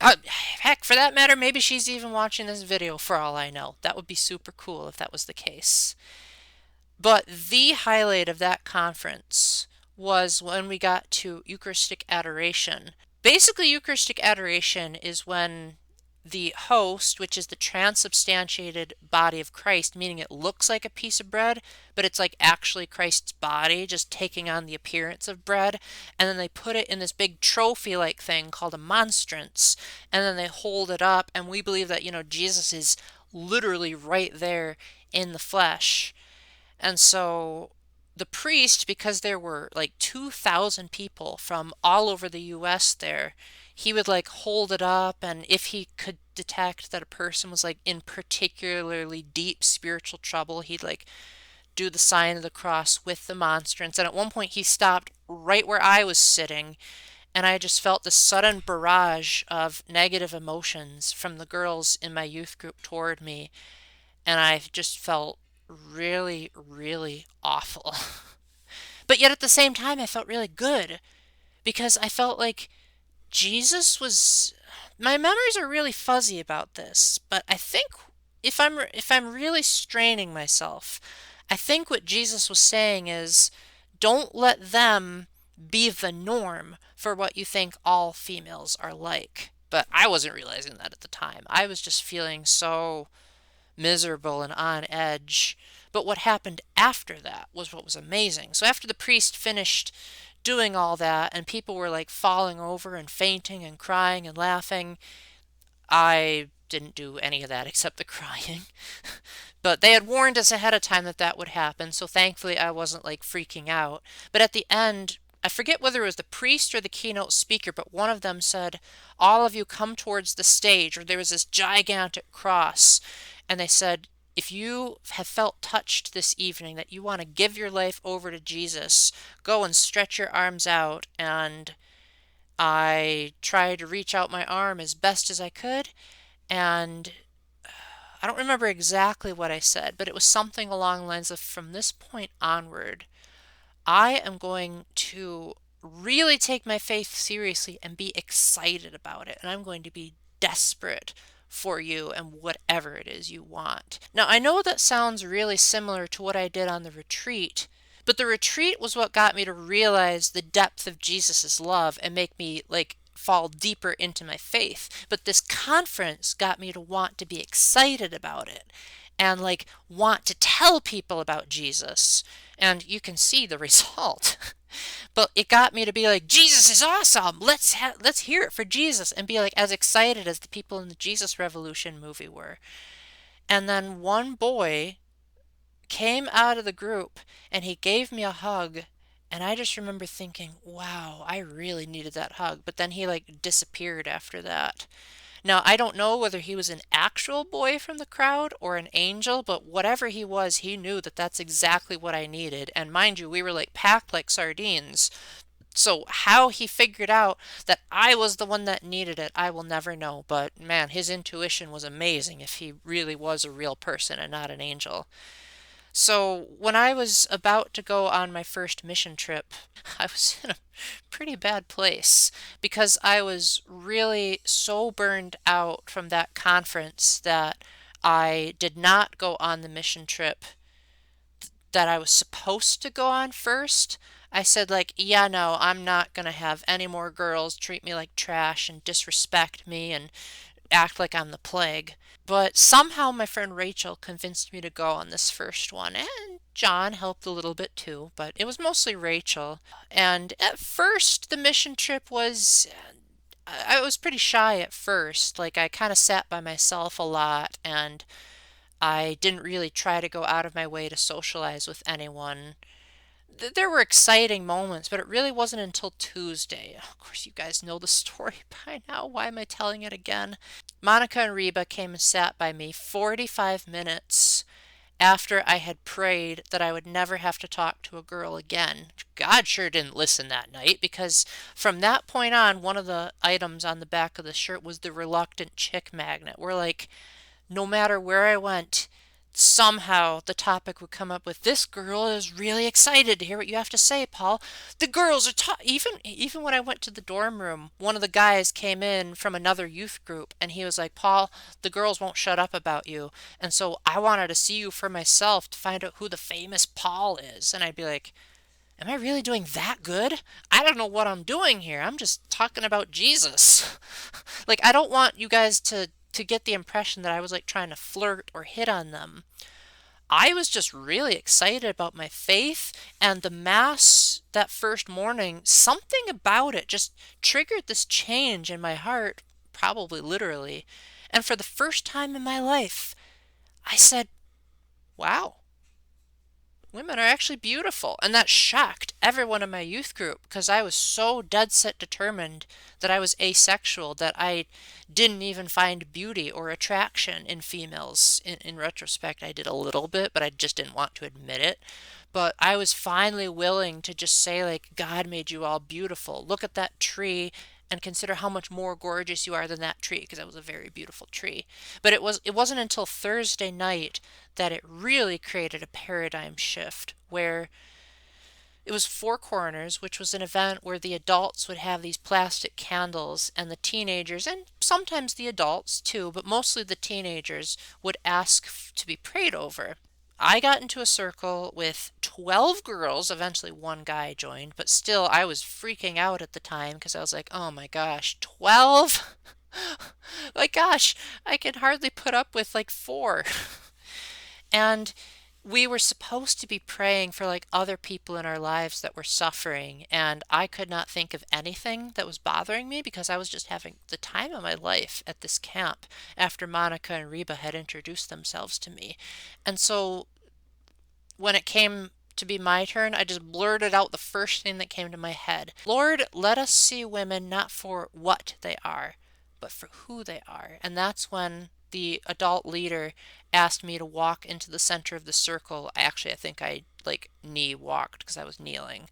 Heck, for that matter, maybe she's even watching this video for all I know. That would be super cool if that was the case. But the highlight of that conference was when we got to Eucharistic Adoration. Basically, Eucharistic Adoration is when the host, which is the transubstantiated body of Christ, meaning it looks like a piece of bread, but it's like actually Christ's body just taking on the appearance of bread, and then they put it in this big trophy-like thing called a monstrance, and then they hold it up, and we believe that, Jesus is literally right there in the flesh. And so the priest, because there were like 2,000 people from all over the US there, he would like hold it up, and if he could detect that a person was like in particularly deep spiritual trouble, he'd like do the sign of the cross with the monstrance. And at one point he stopped right where I was sitting, and I just felt this sudden barrage of negative emotions from the girls in my youth group toward me, and I just felt really, really awful. But yet at the same time I felt really good, because I felt like Jesus was... My memories are really fuzzy about this, but I think if I'm really straining myself, I think what Jesus was saying is, don't let them be the norm for what you think all females are like. But I wasn't realizing that at the time. I was just feeling so miserable and on edge. But what happened after that was what was amazing. So after the priest finished doing all that and people were like falling over and fainting and crying and laughing, I didn't do any of that except the crying. But they had warned us ahead of time that that would happen, so thankfully I wasn't like freaking out. But at the end, I forget whether it was the priest or the keynote speaker, but one of them said, all of you come towards the stage, or there was this gigantic cross, and they said, if you have felt touched this evening, that you want to give your life over to Jesus, go and stretch your arms out. And I tried to reach out my arm as best as I could, and I don't remember exactly what I said, but it was something along the lines of, from this point onward, I am going to really take my faith seriously and be excited about it, and I'm going to be desperate for you and whatever it is you want. Now, I know that sounds really similar to what I did on the retreat, but the retreat was what got me to realize the depth of Jesus's love and make me like fall deeper into my faith. But this conference got me to want to be excited about it and like want to tell people about Jesus. And you can see the result. But it got me to be like, Jesus is awesome. Let's hear it for Jesus, and be like as excited as the people in the Jesus Revolution movie were. And then one boy came out of the group and he gave me a hug, and I just remember thinking, wow, I really needed that hug. But then he like disappeared after that. Now, I don't know whether he was an actual boy from the crowd or an angel, but whatever he was, he knew that that's exactly what I needed. And mind you, we were like packed like sardines. So how he figured out that I was the one that needed it, I will never know. But man, his intuition was amazing if he really was a real person and not an angel. So when I was about to go on my first mission trip, I was in a pretty bad place because I was really so burned out from that conference that I did not go on the mission trip that I was supposed to go on first. I said like, yeah, no, I'm not going to have any more girls treat me like trash and disrespect me and act like I'm the plague. But somehow my friend Rachel convinced me to go on this first one, and John helped a little bit too, but it was mostly Rachel. And at first the mission trip was, I was pretty shy at first. Like I kind of sat by myself a lot, and I didn't really try to go out of my way to socialize with anyone. There were exciting moments, but it really wasn't until Tuesday. Of course, you guys know the story by now. Why am I telling it again? Monica and Reba came and sat by me 45 minutes after I had prayed that I would never have to talk to a girl again. God sure didn't listen that night, because from that point on, one of the items on the back of the shirt was the reluctant chick magnet. We're like, no matter where I went, somehow the topic would come up with, this girl is really excited to hear what you have to say, Paul. The girls are even when I went to the dorm room, one of the guys came in from another youth group and he was like, Paul, the girls won't shut up about you. And so I wanted to see you for myself to find out who the famous Paul is. And I'd be like, am I really doing that good? I don't know what I'm doing here. I'm just talking about Jesus. Like, I don't want you guys to get the impression that I was like trying to flirt or hit on them. I was just really excited about my faith, and the mass that first morning, something about it just triggered this change in my heart, probably literally. And for the first time in my life, I said, wow, women are actually beautiful. And that shocked everyone in my youth group, because I was so dead set determined that I was asexual that I didn't even find beauty or attraction in females. In retrospect, I did a little bit, but I just didn't want to admit it. But I was finally willing to just say, like, God made you all beautiful. Look at that tree and consider how much more gorgeous you are than that tree, because that was a very beautiful tree. But it wasn't until Thursday night that it really created a paradigm shift, where it was Four Corners, which was an event where the adults would have these plastic candles, and the teenagers, and sometimes the adults too, but mostly the teenagers, would ask to be prayed over. I got into a circle with 12 girls. Eventually one guy joined, but still I was freaking out at the time because I was like, oh my gosh, 12? My gosh, I can hardly put up with like 4. And we were supposed to be praying for like other people in our lives that were suffering, and I could not think of anything that was bothering me because I was just having the time of my life at this camp after Monica and Reba had introduced themselves to me. And so when it came to be my turn, I just blurted out the first thing that came to my head. Lord, let us see women not for what they are, but for who they are. And that's when the adult leader asked me to walk into the center of the circle. I think I like knee walked because I was kneeling.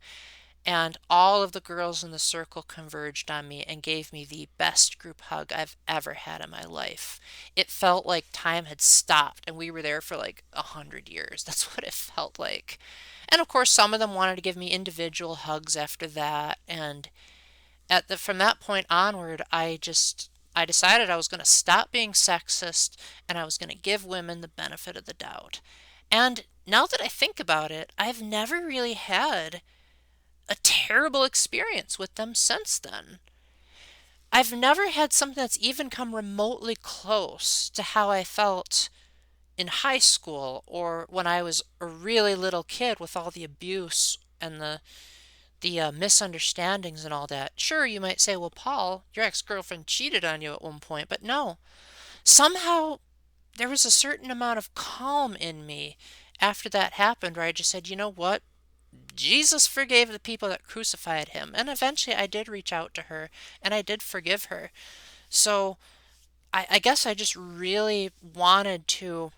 And all of the girls in the circle converged on me and gave me the best group hug I've ever had in my life. It felt like time had stopped and we were there for like 100 years. That's what it felt like. And of course, some of them wanted to give me individual hugs after that. And from that point onward, I decided I was going to stop being sexist and I was going to give women the benefit of the doubt. And now that I think about it, I've never really had a terrible experience with them since then. I've never had something that's even come remotely close to how I felt in high school or when I was a really little kid with all the abuse and the misunderstandings and all that. Sure, you might say, well, Paul, your ex-girlfriend cheated on you at one point, but no. Somehow there was a certain amount of calm in me after that happened where I just said, you know what? Jesus forgave the people that crucified him. And eventually I did reach out to her and I did forgive her. So I guess I just really wanted to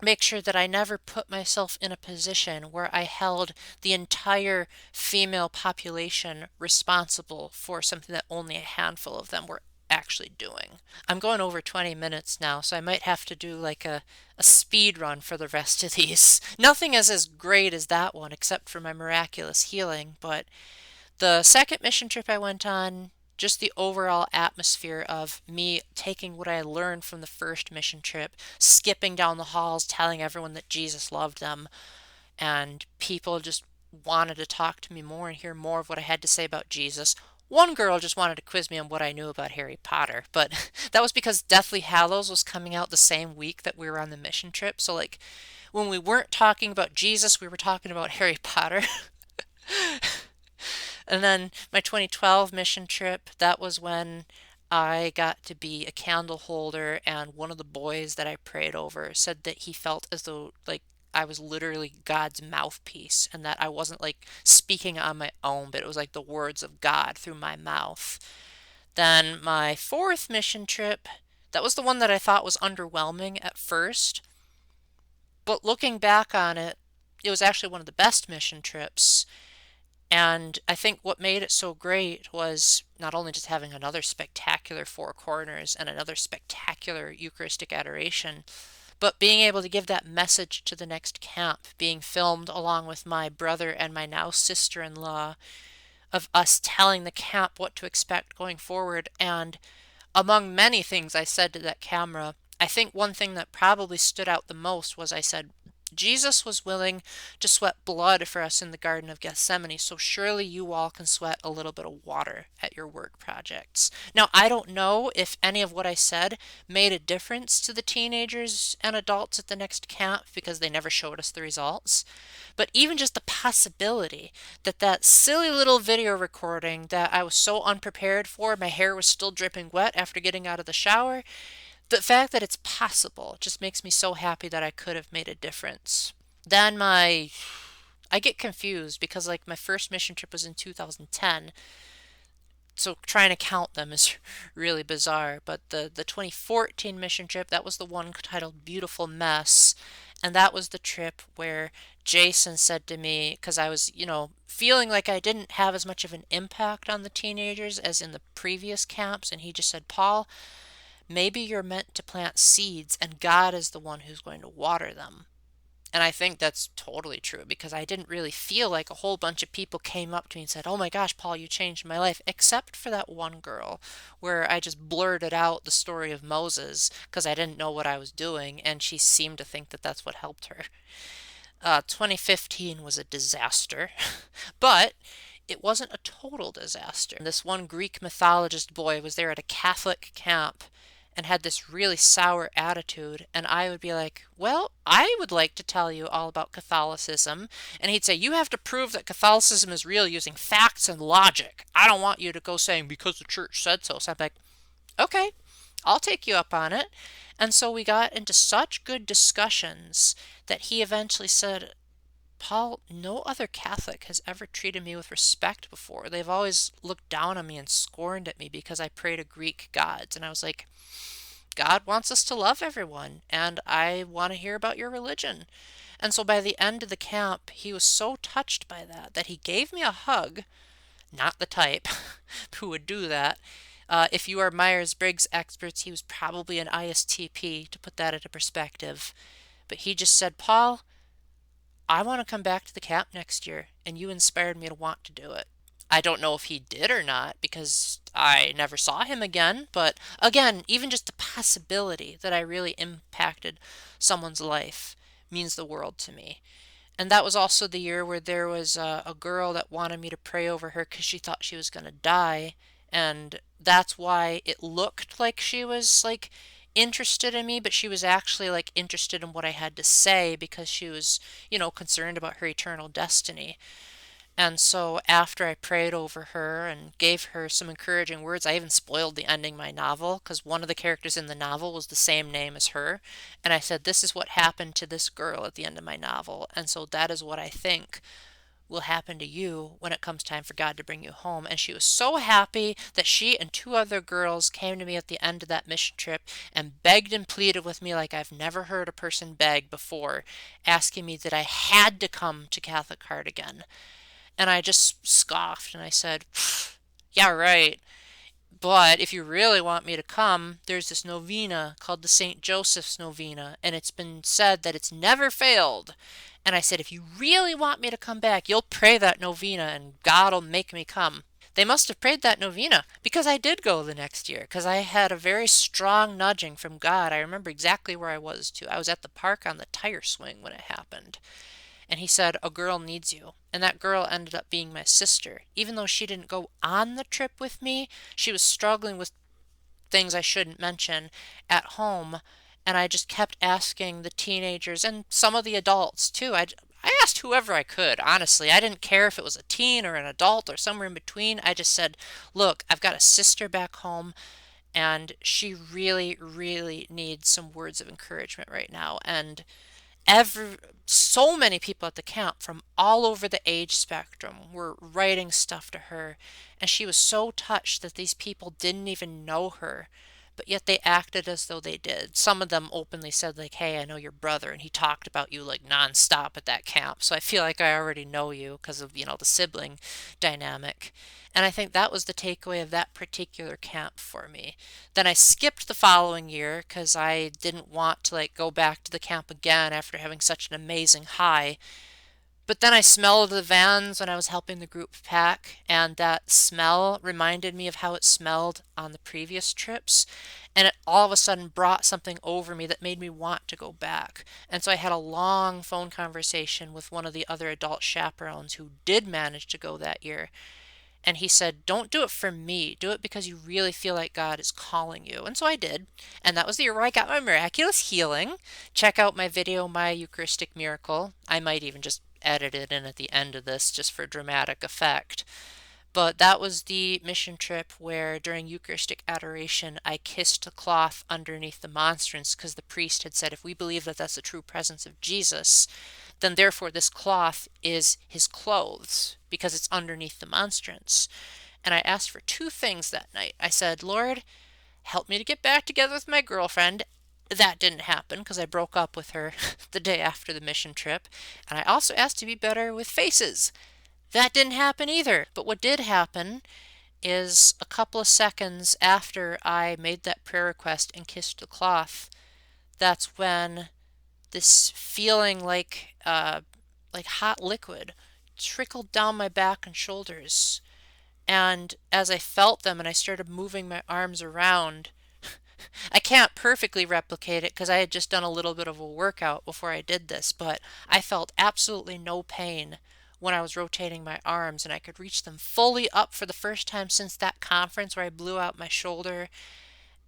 make sure that I never put myself in a position where I held the entire female population responsible for something that only a handful of them were actually doing. I'm going over 20 minutes now, so I might have to do like a speed run for the rest of these. Nothing is as great as that one, except for my miraculous healing, but the second mission trip I went on, just the overall atmosphere of me taking what I learned from the first mission trip, skipping down the halls, telling everyone that Jesus loved them, and people just wanted to talk to me more and hear more of what I had to say about Jesus. One girl just wanted to quiz me on what I knew about Harry Potter, but that was because Deathly Hallows was coming out the same week that we were on the mission trip. So like when we weren't talking about Jesus, we were talking about Harry Potter. And then my 2012 mission trip, that was when I got to be a candle holder, and one of the boys that I prayed over said that he felt as though like I was literally God's mouthpiece and that I wasn't like speaking on my own, but it was like the words of God through my mouth. Then my fourth mission trip, that was the one that I thought was underwhelming at first, but looking back on it, it was actually one of the best mission trips. And I think what made it so great was not only just having another spectacular four corners and another spectacular Eucharistic adoration, but being able to give that message to the next camp, being filmed along with my brother and my now sister-in-law, of us telling the camp what to expect going forward. And among many things I said to that camera, I think one thing that probably stood out the most was I said, Jesus was willing to sweat blood for us in the Garden of Gethsemane, so surely you all can sweat a little bit of water at your work projects. Now, I don't know if any of what I said made a difference to the teenagers and adults at the next camp because they never showed us the results, but even just the possibility that that silly little video recording that I was so unprepared for, my hair was still dripping wet after getting out of the shower, the fact that it's possible just makes me so happy that I could have made a difference. Then I get confused because like my first mission trip was in 2010. So trying to count them is really bizarre. But the 2014 mission trip, that was the one titled Beautiful Mess. And that was the trip where Jason said to me, because I was, feeling like I didn't have as much of an impact on the teenagers as in the previous camps. And he just said, Paul, maybe you're meant to plant seeds and God is the one who's going to water them. And I think that's totally true because I didn't really feel like a whole bunch of people came up to me and said, oh my gosh, Paul, you changed my life, except for that one girl where I just blurted out the story of Moses because I didn't know what I was doing, and she seemed to think that that's what helped her. 2015 was a disaster, but it wasn't a total disaster. This one Greek mythologist boy was there at a Catholic camp and had this really sour attitude, and I would be like, well, I would like to tell you all about Catholicism, and he'd say, you have to prove that Catholicism is real using facts and logic. I don't want you to go saying, because the church said so. So I'm like, okay, I'll take you up on it. And so we got into such good discussions that he eventually said, Paul, no other Catholic has ever treated me with respect before. They've always looked down on me and scorned at me because I pray to Greek gods. And I was like, God wants us to love everyone, and I want to hear about your religion. And so by the end of the camp, he was so touched by that he gave me a hug, not the type who would do that. If you are Myers-Briggs experts, he was probably an ISTP, to put that into perspective. But he just said, Paul, I want to come back to the camp next year, and you inspired me to want to do it. I don't know if he did or not because I never saw him again. But again, even just the possibility that I really impacted someone's life means the world to me. And that was also the year where there was a girl that wanted me to pray over her because she thought she was going to die. And that's why it looked like she was like interested in me, but she was actually like interested in what I had to say because she was, concerned about her eternal destiny. And so after I prayed over her and gave her some encouraging words, I even spoiled the ending of my novel because one of the characters in the novel was the same name as her. And I said, this is what happened to this girl at the end of my novel. And so that is what I think will happen to you when it comes time for God to bring you home. And she was so happy that she and 2 other girls came to me at the end of that mission trip and begged and pleaded with me like I've never heard a person beg before, asking me that I had to come to Catholic Heart again. And I just scoffed and I said, yeah, right. But if you really want me to come, there's this novena called the St. Joseph's Novena, and it's been said that it's never failed. And I said, if you really want me to come back, you'll pray that novena and God will make me come. They must have prayed that novena because I did go the next year because I had a very strong nudging from God. I remember exactly where I was too. I was at the park on the tire swing when it happened. And he said, a girl needs you. And that girl ended up being my sister. Even though she didn't go on the trip with me, she was struggling with things I shouldn't mention at home. And I just kept asking the teenagers and some of the adults too. I asked whoever I could, honestly. I didn't care if it was a teen or an adult or somewhere in between. I just said, look, I've got a sister back home and she really, really needs some words of encouragement right now. And so many people at the camp from all over the age spectrum were writing stuff to her, and she was so touched that these people didn't even know her, but yet they acted as though they did. Some of them openly said like, hey, I know your brother, and he talked about you like nonstop at that camp, so I feel like I already know you because of, the sibling dynamic. And I think that was the takeaway of that particular camp for me. Then I skipped the following year because I didn't want to like go back to the camp again after having such an amazing high. But then I smelled the vans when I was helping the group pack, and that smell reminded me of how it smelled on the previous trips. And it all of a sudden brought something over me that made me want to go back. And so I had a long phone conversation with one of the other adult chaperones who did manage to go that year. And he said, don't do it for me. Do it because you really feel like God is calling you. And so I did. And that was the year where I got my miraculous healing. Check out my video, My Eucharistic Miracle. I might even just edit it in at the end of this just for dramatic effect. But that was the mission trip where during Eucharistic adoration I kissed the cloth underneath the monstrance because the priest had said if we believe that that's the true presence of Jesus, then therefore this cloth is his clothes because it's underneath the monstrance. And I asked for 2 things that night. I said, Lord, help me to get back together with my girlfriend. That didn't happen because I broke up with her the day after the mission trip. And I also asked to be better with faces. That didn't happen either. But what did happen is a couple of seconds after I made that prayer request and kissed the cloth, that's when this feeling like hot liquid trickled down my back and shoulders. And as I felt them and I started moving my arms around, I can't perfectly replicate it because I had just done a little bit of a workout before I did this, but I felt absolutely no pain when I was rotating my arms and I could reach them fully up for the first time since that conference where I blew out my shoulder.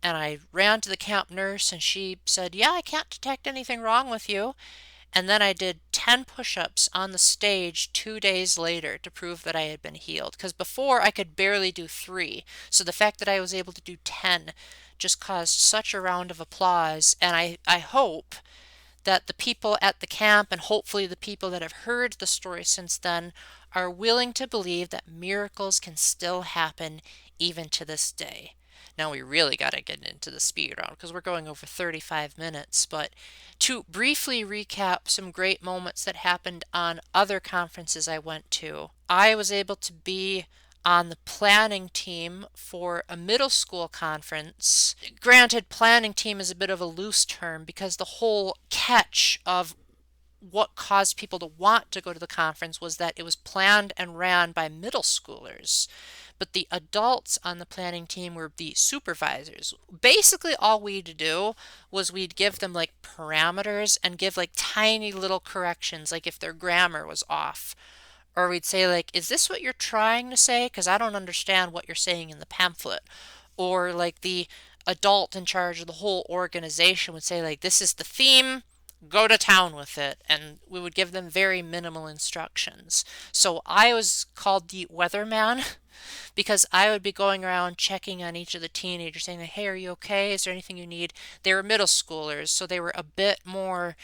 And I ran to the camp nurse and she said, yeah, I can't detect anything wrong with you. And then I did 10 push-ups on the stage 2 days later to prove that I had been healed. Because before I could barely do 3. So the fact that I was able to do 10 just caused such a round of applause. And I hope that the people at the camp and hopefully the people that have heard the story since then are willing to believe that miracles can still happen even to this day. Now we really got to get into the speed round because we're going over 35 minutes, but to briefly recap some great moments that happened on other conferences I went to, I was able to be on the planning team for a middle school conference. Granted, planning team is a bit of a loose term because the whole catch of what caused people to want to go to the conference was that it was planned and ran by middle schoolers. But the adults on the planning team were the supervisors. Basically, all we'd do was we'd give them like parameters and give like tiny little corrections, like if their grammar was off Or we'd say like, is this what you're trying to say? Because I don't understand what you're saying in the pamphlet. Or like the adult in charge of the whole organization would say like, this is the theme, go to town with it. And we would give them very minimal instructions. So I was called the weatherman because I would be going around checking on each of the teenagers saying, hey, are you okay? Is there anything you need? They were middle schoolers, so they were a bit more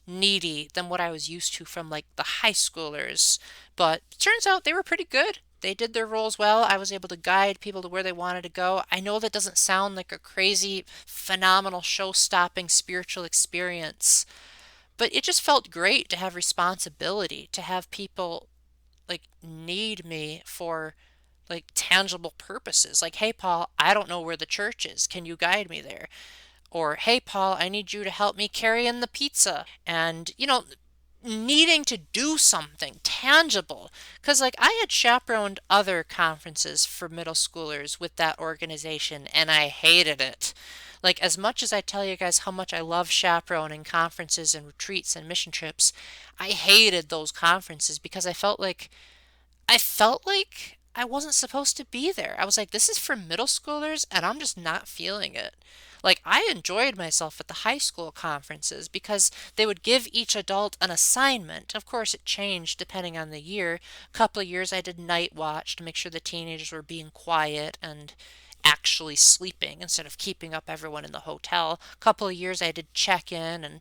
needy than what I was used to from like the high schoolers. But turns out they were pretty good. They did their roles well. I was able to guide people to where they wanted to go. I know that doesn't sound like a crazy, phenomenal, show-stopping spiritual experience, but it just felt great to have responsibility, to have people like need me for like tangible purposes. Like, hey, Paul, I don't know where the church is. Can you guide me there? Or, hey, Paul, I need you to help me carry in the pizza. And, needing to do something tangible. Because, like, I had chaperoned other conferences for middle schoolers with that organization, and I hated it. Like, as much as I tell you guys how much I love chaperoning conferences and retreats and mission trips, I hated those conferences because I felt like I wasn't supposed to be there. I was like, this is for middle schoolers, and I'm just not feeling it. Like, I enjoyed myself at the high school conferences because they would give each adult an assignment. Of course, it changed depending on the year. A couple of years I did night watch to make sure the teenagers were being quiet and actually sleeping instead of keeping up everyone in the hotel. A couple of years I did check-in and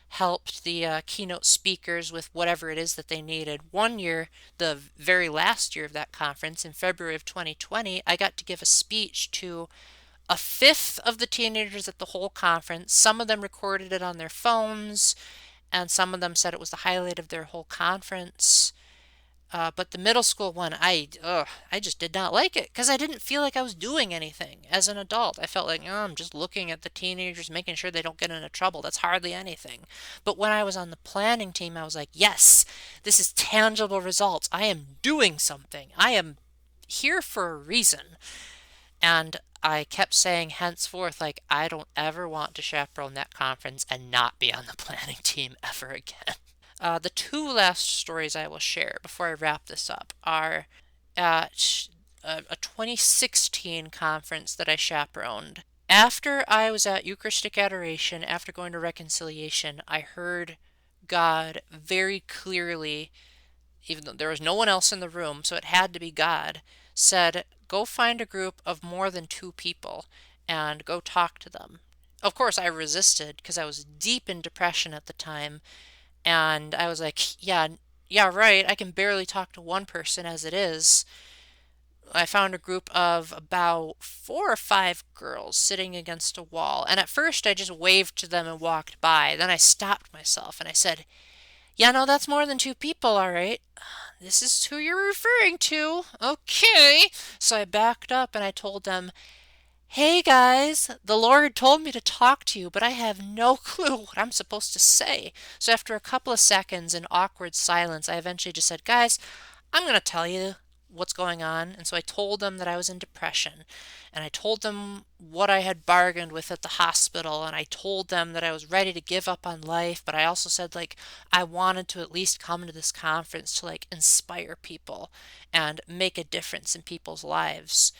helped the keynote speakers with whatever it is that they needed. One year, the very last year of that conference, in February of 2020, I got to give a speech to a fifth of the teenagers at the whole conference. Some of them recorded it on their phones, and some of them said it was the highlight of their whole conference. But the middle school one, I just did not like it because I didn't feel like I was doing anything as an adult. I felt like, oh, I'm just looking at the teenagers, making sure they don't get into trouble. That's hardly anything. But when I was on the planning team, I was like, yes, this is tangible results. I am doing something. I am here for a reason. And I kept saying henceforth, like, I don't ever want to chaperone that conference and not be on the planning team ever again. The two last stories I will share before I wrap this up are at a 2016 conference that I chaperoned. After I was at Eucharistic Adoration, after going to Reconciliation, I heard God very clearly, even though there was no one else in the room, so it had to be God, said, go find a group of more than 2 people and go talk to them. Of course, I resisted because I was deep in depression at the time. And I was like, yeah, right. I can barely talk to one person as it is. I found a group of about 4 or 5 girls sitting against a wall. And at first I just waved to them and walked by. Then I stopped myself and I said, yeah, no, that's more than 2 people, all right. This is who you're referring to. Okay. So I backed up and I told them, hey guys, the Lord told me to talk to you, but I have no clue what I'm supposed to say. So after a couple of seconds in awkward silence, I eventually just said, guys, I'm going to tell you what's going on. And so I told them that I was in depression. And I told them what I had bargained with at the hospital. And I told them that I was ready to give up on life. But I also said, like, I wanted to at least come to this conference to, like, inspire people and make a difference in people's lives.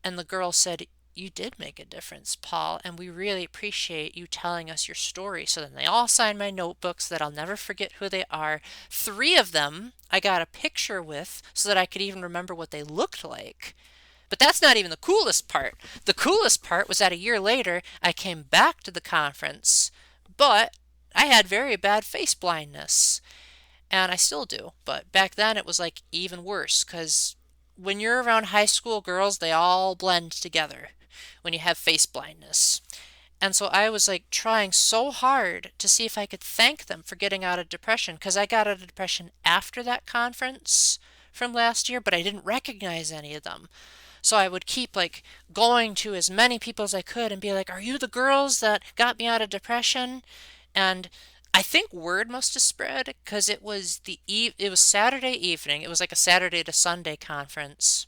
And the girl said, you did make a difference, Paul, and we really appreciate you telling us your story. So then they all signed my notebooks that I'll never forget who they are. 3 of them I got a picture with so that I could even remember what they looked like. But that's not even the coolest part. The coolest part was that a year later, I came back to the conference, but I had very bad face blindness. And I still do. But back then it was like even worse because when you're around high school girls, they all blend together when you have face blindness. And so I was like trying so hard to see if I could thank them for getting out of depression, because I got out of depression after that conference from last year, but I didn't recognize any of them. So I would keep like going to as many people as I could and be like, are you the girls that got me out of depression? And I think word must have spread because it was it was Saturday evening. It was like a Saturday to Sunday conference.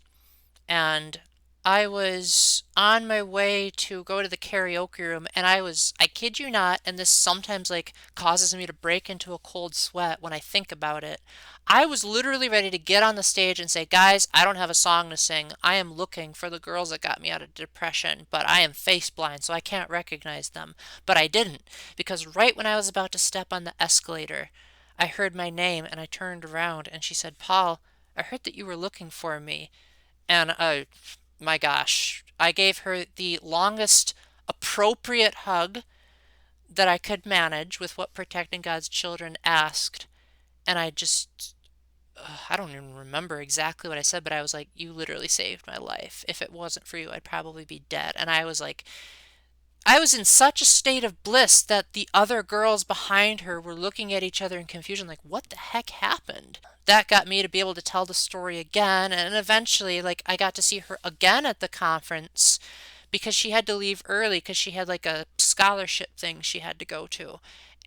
And I was on my way to go to the karaoke room, and I kid you not, and this sometimes like causes me to break into a cold sweat when I think about it. I was literally ready to get on the stage and say, guys, I don't have a song to sing. I am looking for the girls that got me out of depression, but I am face blind, so I can't recognize them. But I didn't, because right when I was about to step on the escalator, I heard my name and I turned around and she said, Paul, I heard that you were looking for me. And my gosh, I gave her the longest appropriate hug that I could manage with what Protecting God's Children asked. And I don't even remember exactly what I said, but I was like, you literally saved my life. If it wasn't for you, I'd probably be dead. And I was like, I was in such a state of bliss that the other girls behind her were looking at each other in confusion, like, what the heck happened? That got me to be able to tell the story again, and eventually, like, I got to see her again at the conference because she had to leave early because she had, like, a scholarship thing she had to go to.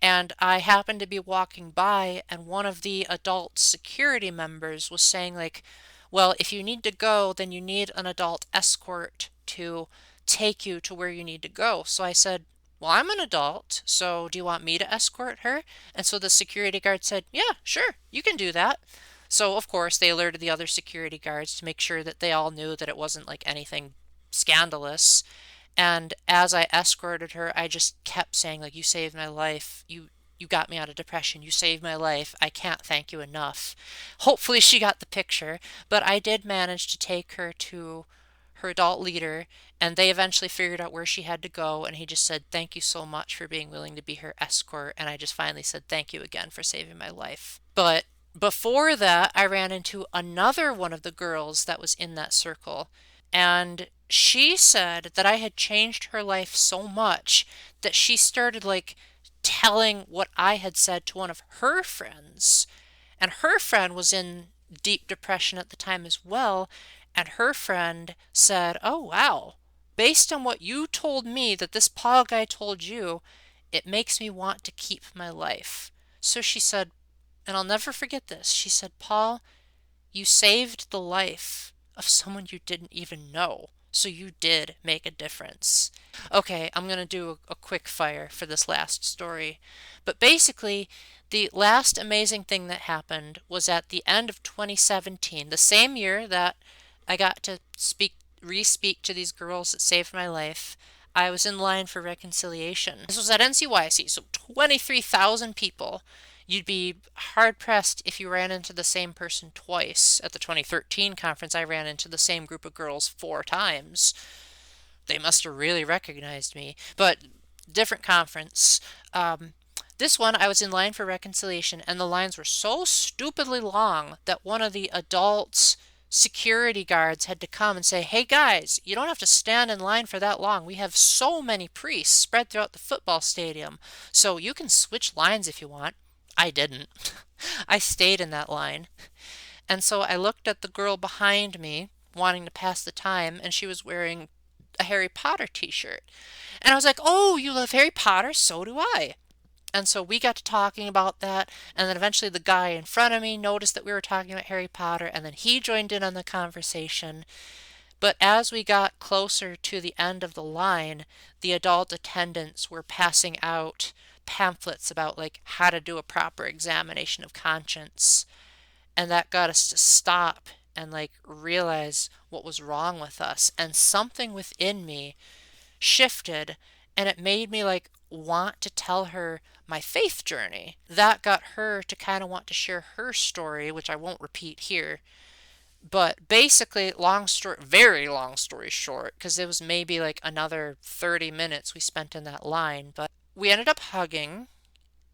And I happened to be walking by, and one of the adult security members was saying, like, well, if you need to go, then you need an adult escort to take you to where you need to go. So I said, well, I'm an adult, so do you want me to escort her? And so the security guard said, yeah, sure, you can do that. So of course they alerted the other security guards to make sure that they all knew that it wasn't like anything scandalous. And as I escorted her, I just kept saying, like, you saved my life. You got me out of depression. You saved my life. I can't thank you enough. Hopefully she got the picture, but I did manage to take her to her adult leader, and they eventually figured out where she had to go, and he just said, thank you so much for being willing to be her escort, and I just finally said, thank you again for saving my life. But before that, I ran into another one of the girls that was in that circle, and she said that I had changed her life so much that she started, like, telling what I had said to one of her friends, and her friend was in deep depression at the time as well. And her friend said, oh, wow, based on what you told me that this Paul guy told you, it makes me want to keep my life. So she said, and I'll never forget this, she said, Paul, you saved the life of someone you didn't even know. So you did make a difference. Okay, I'm going to do a quick fire for this last story. But basically, the last amazing thing that happened was at the end of 2017, the same year that I got to re-speak to these girls that saved my life. I was in line for reconciliation. This was at NCYC, so 23,000 people. You'd be hard-pressed if you ran into the same person twice. At the 2013 conference, I ran into the same group of girls 4 times. They must have really recognized me. But different conference. This one, I was in line for reconciliation, and the lines were so stupidly long that one of the adults security guards had to come and say, hey guys, you don't have to stand in line for that long. We have so many priests spread throughout the football stadium, so you can switch lines if you want. I didn't. I stayed in that line. And so I looked at the girl behind me wanting to pass the time, and she was wearing a Harry Potter t-shirt. And I was like, oh, you love Harry Potter? So do I. And so we got to talking about that, and then eventually the guy in front of me noticed that we were talking about Harry Potter, and then he joined in on the conversation. But as we got closer to the end of the line, the adult attendants were passing out pamphlets about, like, how to do a proper examination of conscience. And that got us to stop and, like, realize what was wrong with us. And something within me shifted, and it made me, like, want to tell her my faith journey. That got her to kind of want to share her story, which I won't repeat here. But basically, very long story short, because it was maybe like another 30 minutes we spent in that line, but we ended up hugging,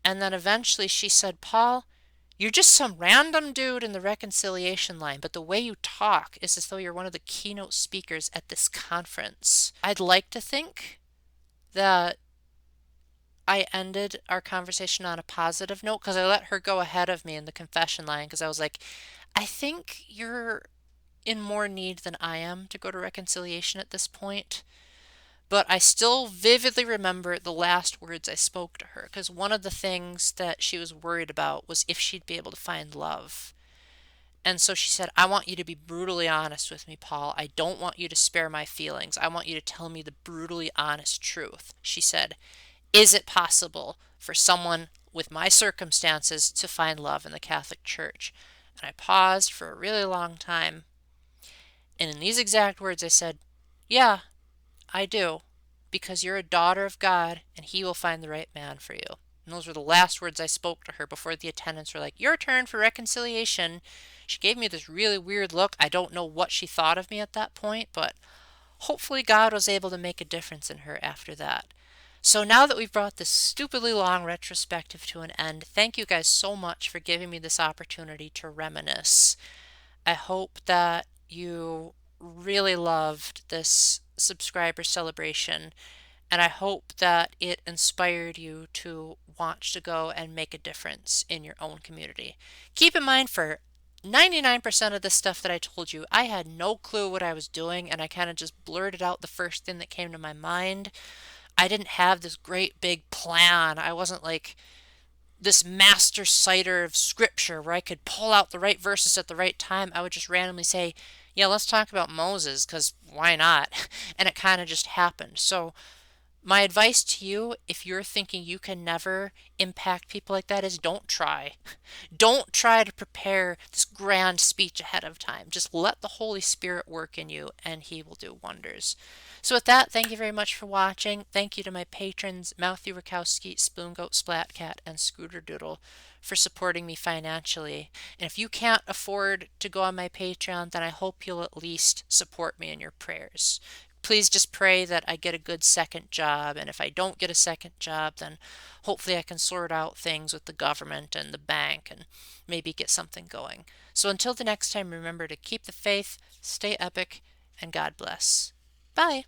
and then eventually she said, Paul, you're just some random dude in the reconciliation line, but the way you talk is as though you're one of the keynote speakers at this conference. I'd like to think that I ended our conversation on a positive note because I let her go ahead of me in the confession line because I was like, I think you're in more need than I am to go to reconciliation at this point. But I still vividly remember the last words I spoke to her because one of the things that she was worried about was if she'd be able to find love. And so she said, I want you to be brutally honest with me, Paul. I don't want you to spare my feelings. I want you to tell me the brutally honest truth. She said, is it possible for someone with my circumstances to find love in the Catholic Church? And I paused for a really long time. And in these exact words, I said, yeah, I do. Because you're a daughter of God, and He will find the right man for you. And those were the last words I spoke to her before the attendants were like, your turn for reconciliation. She gave me this really weird look. I don't know what she thought of me at that point, but hopefully God was able to make a difference in her after that. So now that we've brought this stupidly long retrospective to an end, thank you guys so much for giving me this opportunity to reminisce. I hope that you really loved this subscriber celebration, and I hope that it inspired you to want to go and make a difference in your own community. Keep in mind, for 99% of the stuff that I told you, I had no clue what I was doing, and I kind of just blurted out the first thing that came to my mind. I didn't have this great big plan. I wasn't like this master citer of scripture where I could pull out the right verses at the right time. I would just randomly say, yeah, let's talk about Moses, because why not? And it kind of just happened. So my advice to you, if you're thinking you can never impact people like that, is don't try. Don't try to prepare this grand speech ahead of time. Just let the Holy Spirit work in you, and He will do wonders. So with that, thank you very much for watching. Thank you to my patrons, Mouthy Rakowski, Spoongoat Splatcat, and Scooter Doodle, for supporting me financially. And if you can't afford to go on my Patreon, then I hope you'll at least support me in your prayers. Please just pray that I get a good second job, and if I don't get a second job, then hopefully I can sort out things with the government and the bank and maybe get something going. So until the next time, remember to keep the faith, stay epic, and God bless. Bye!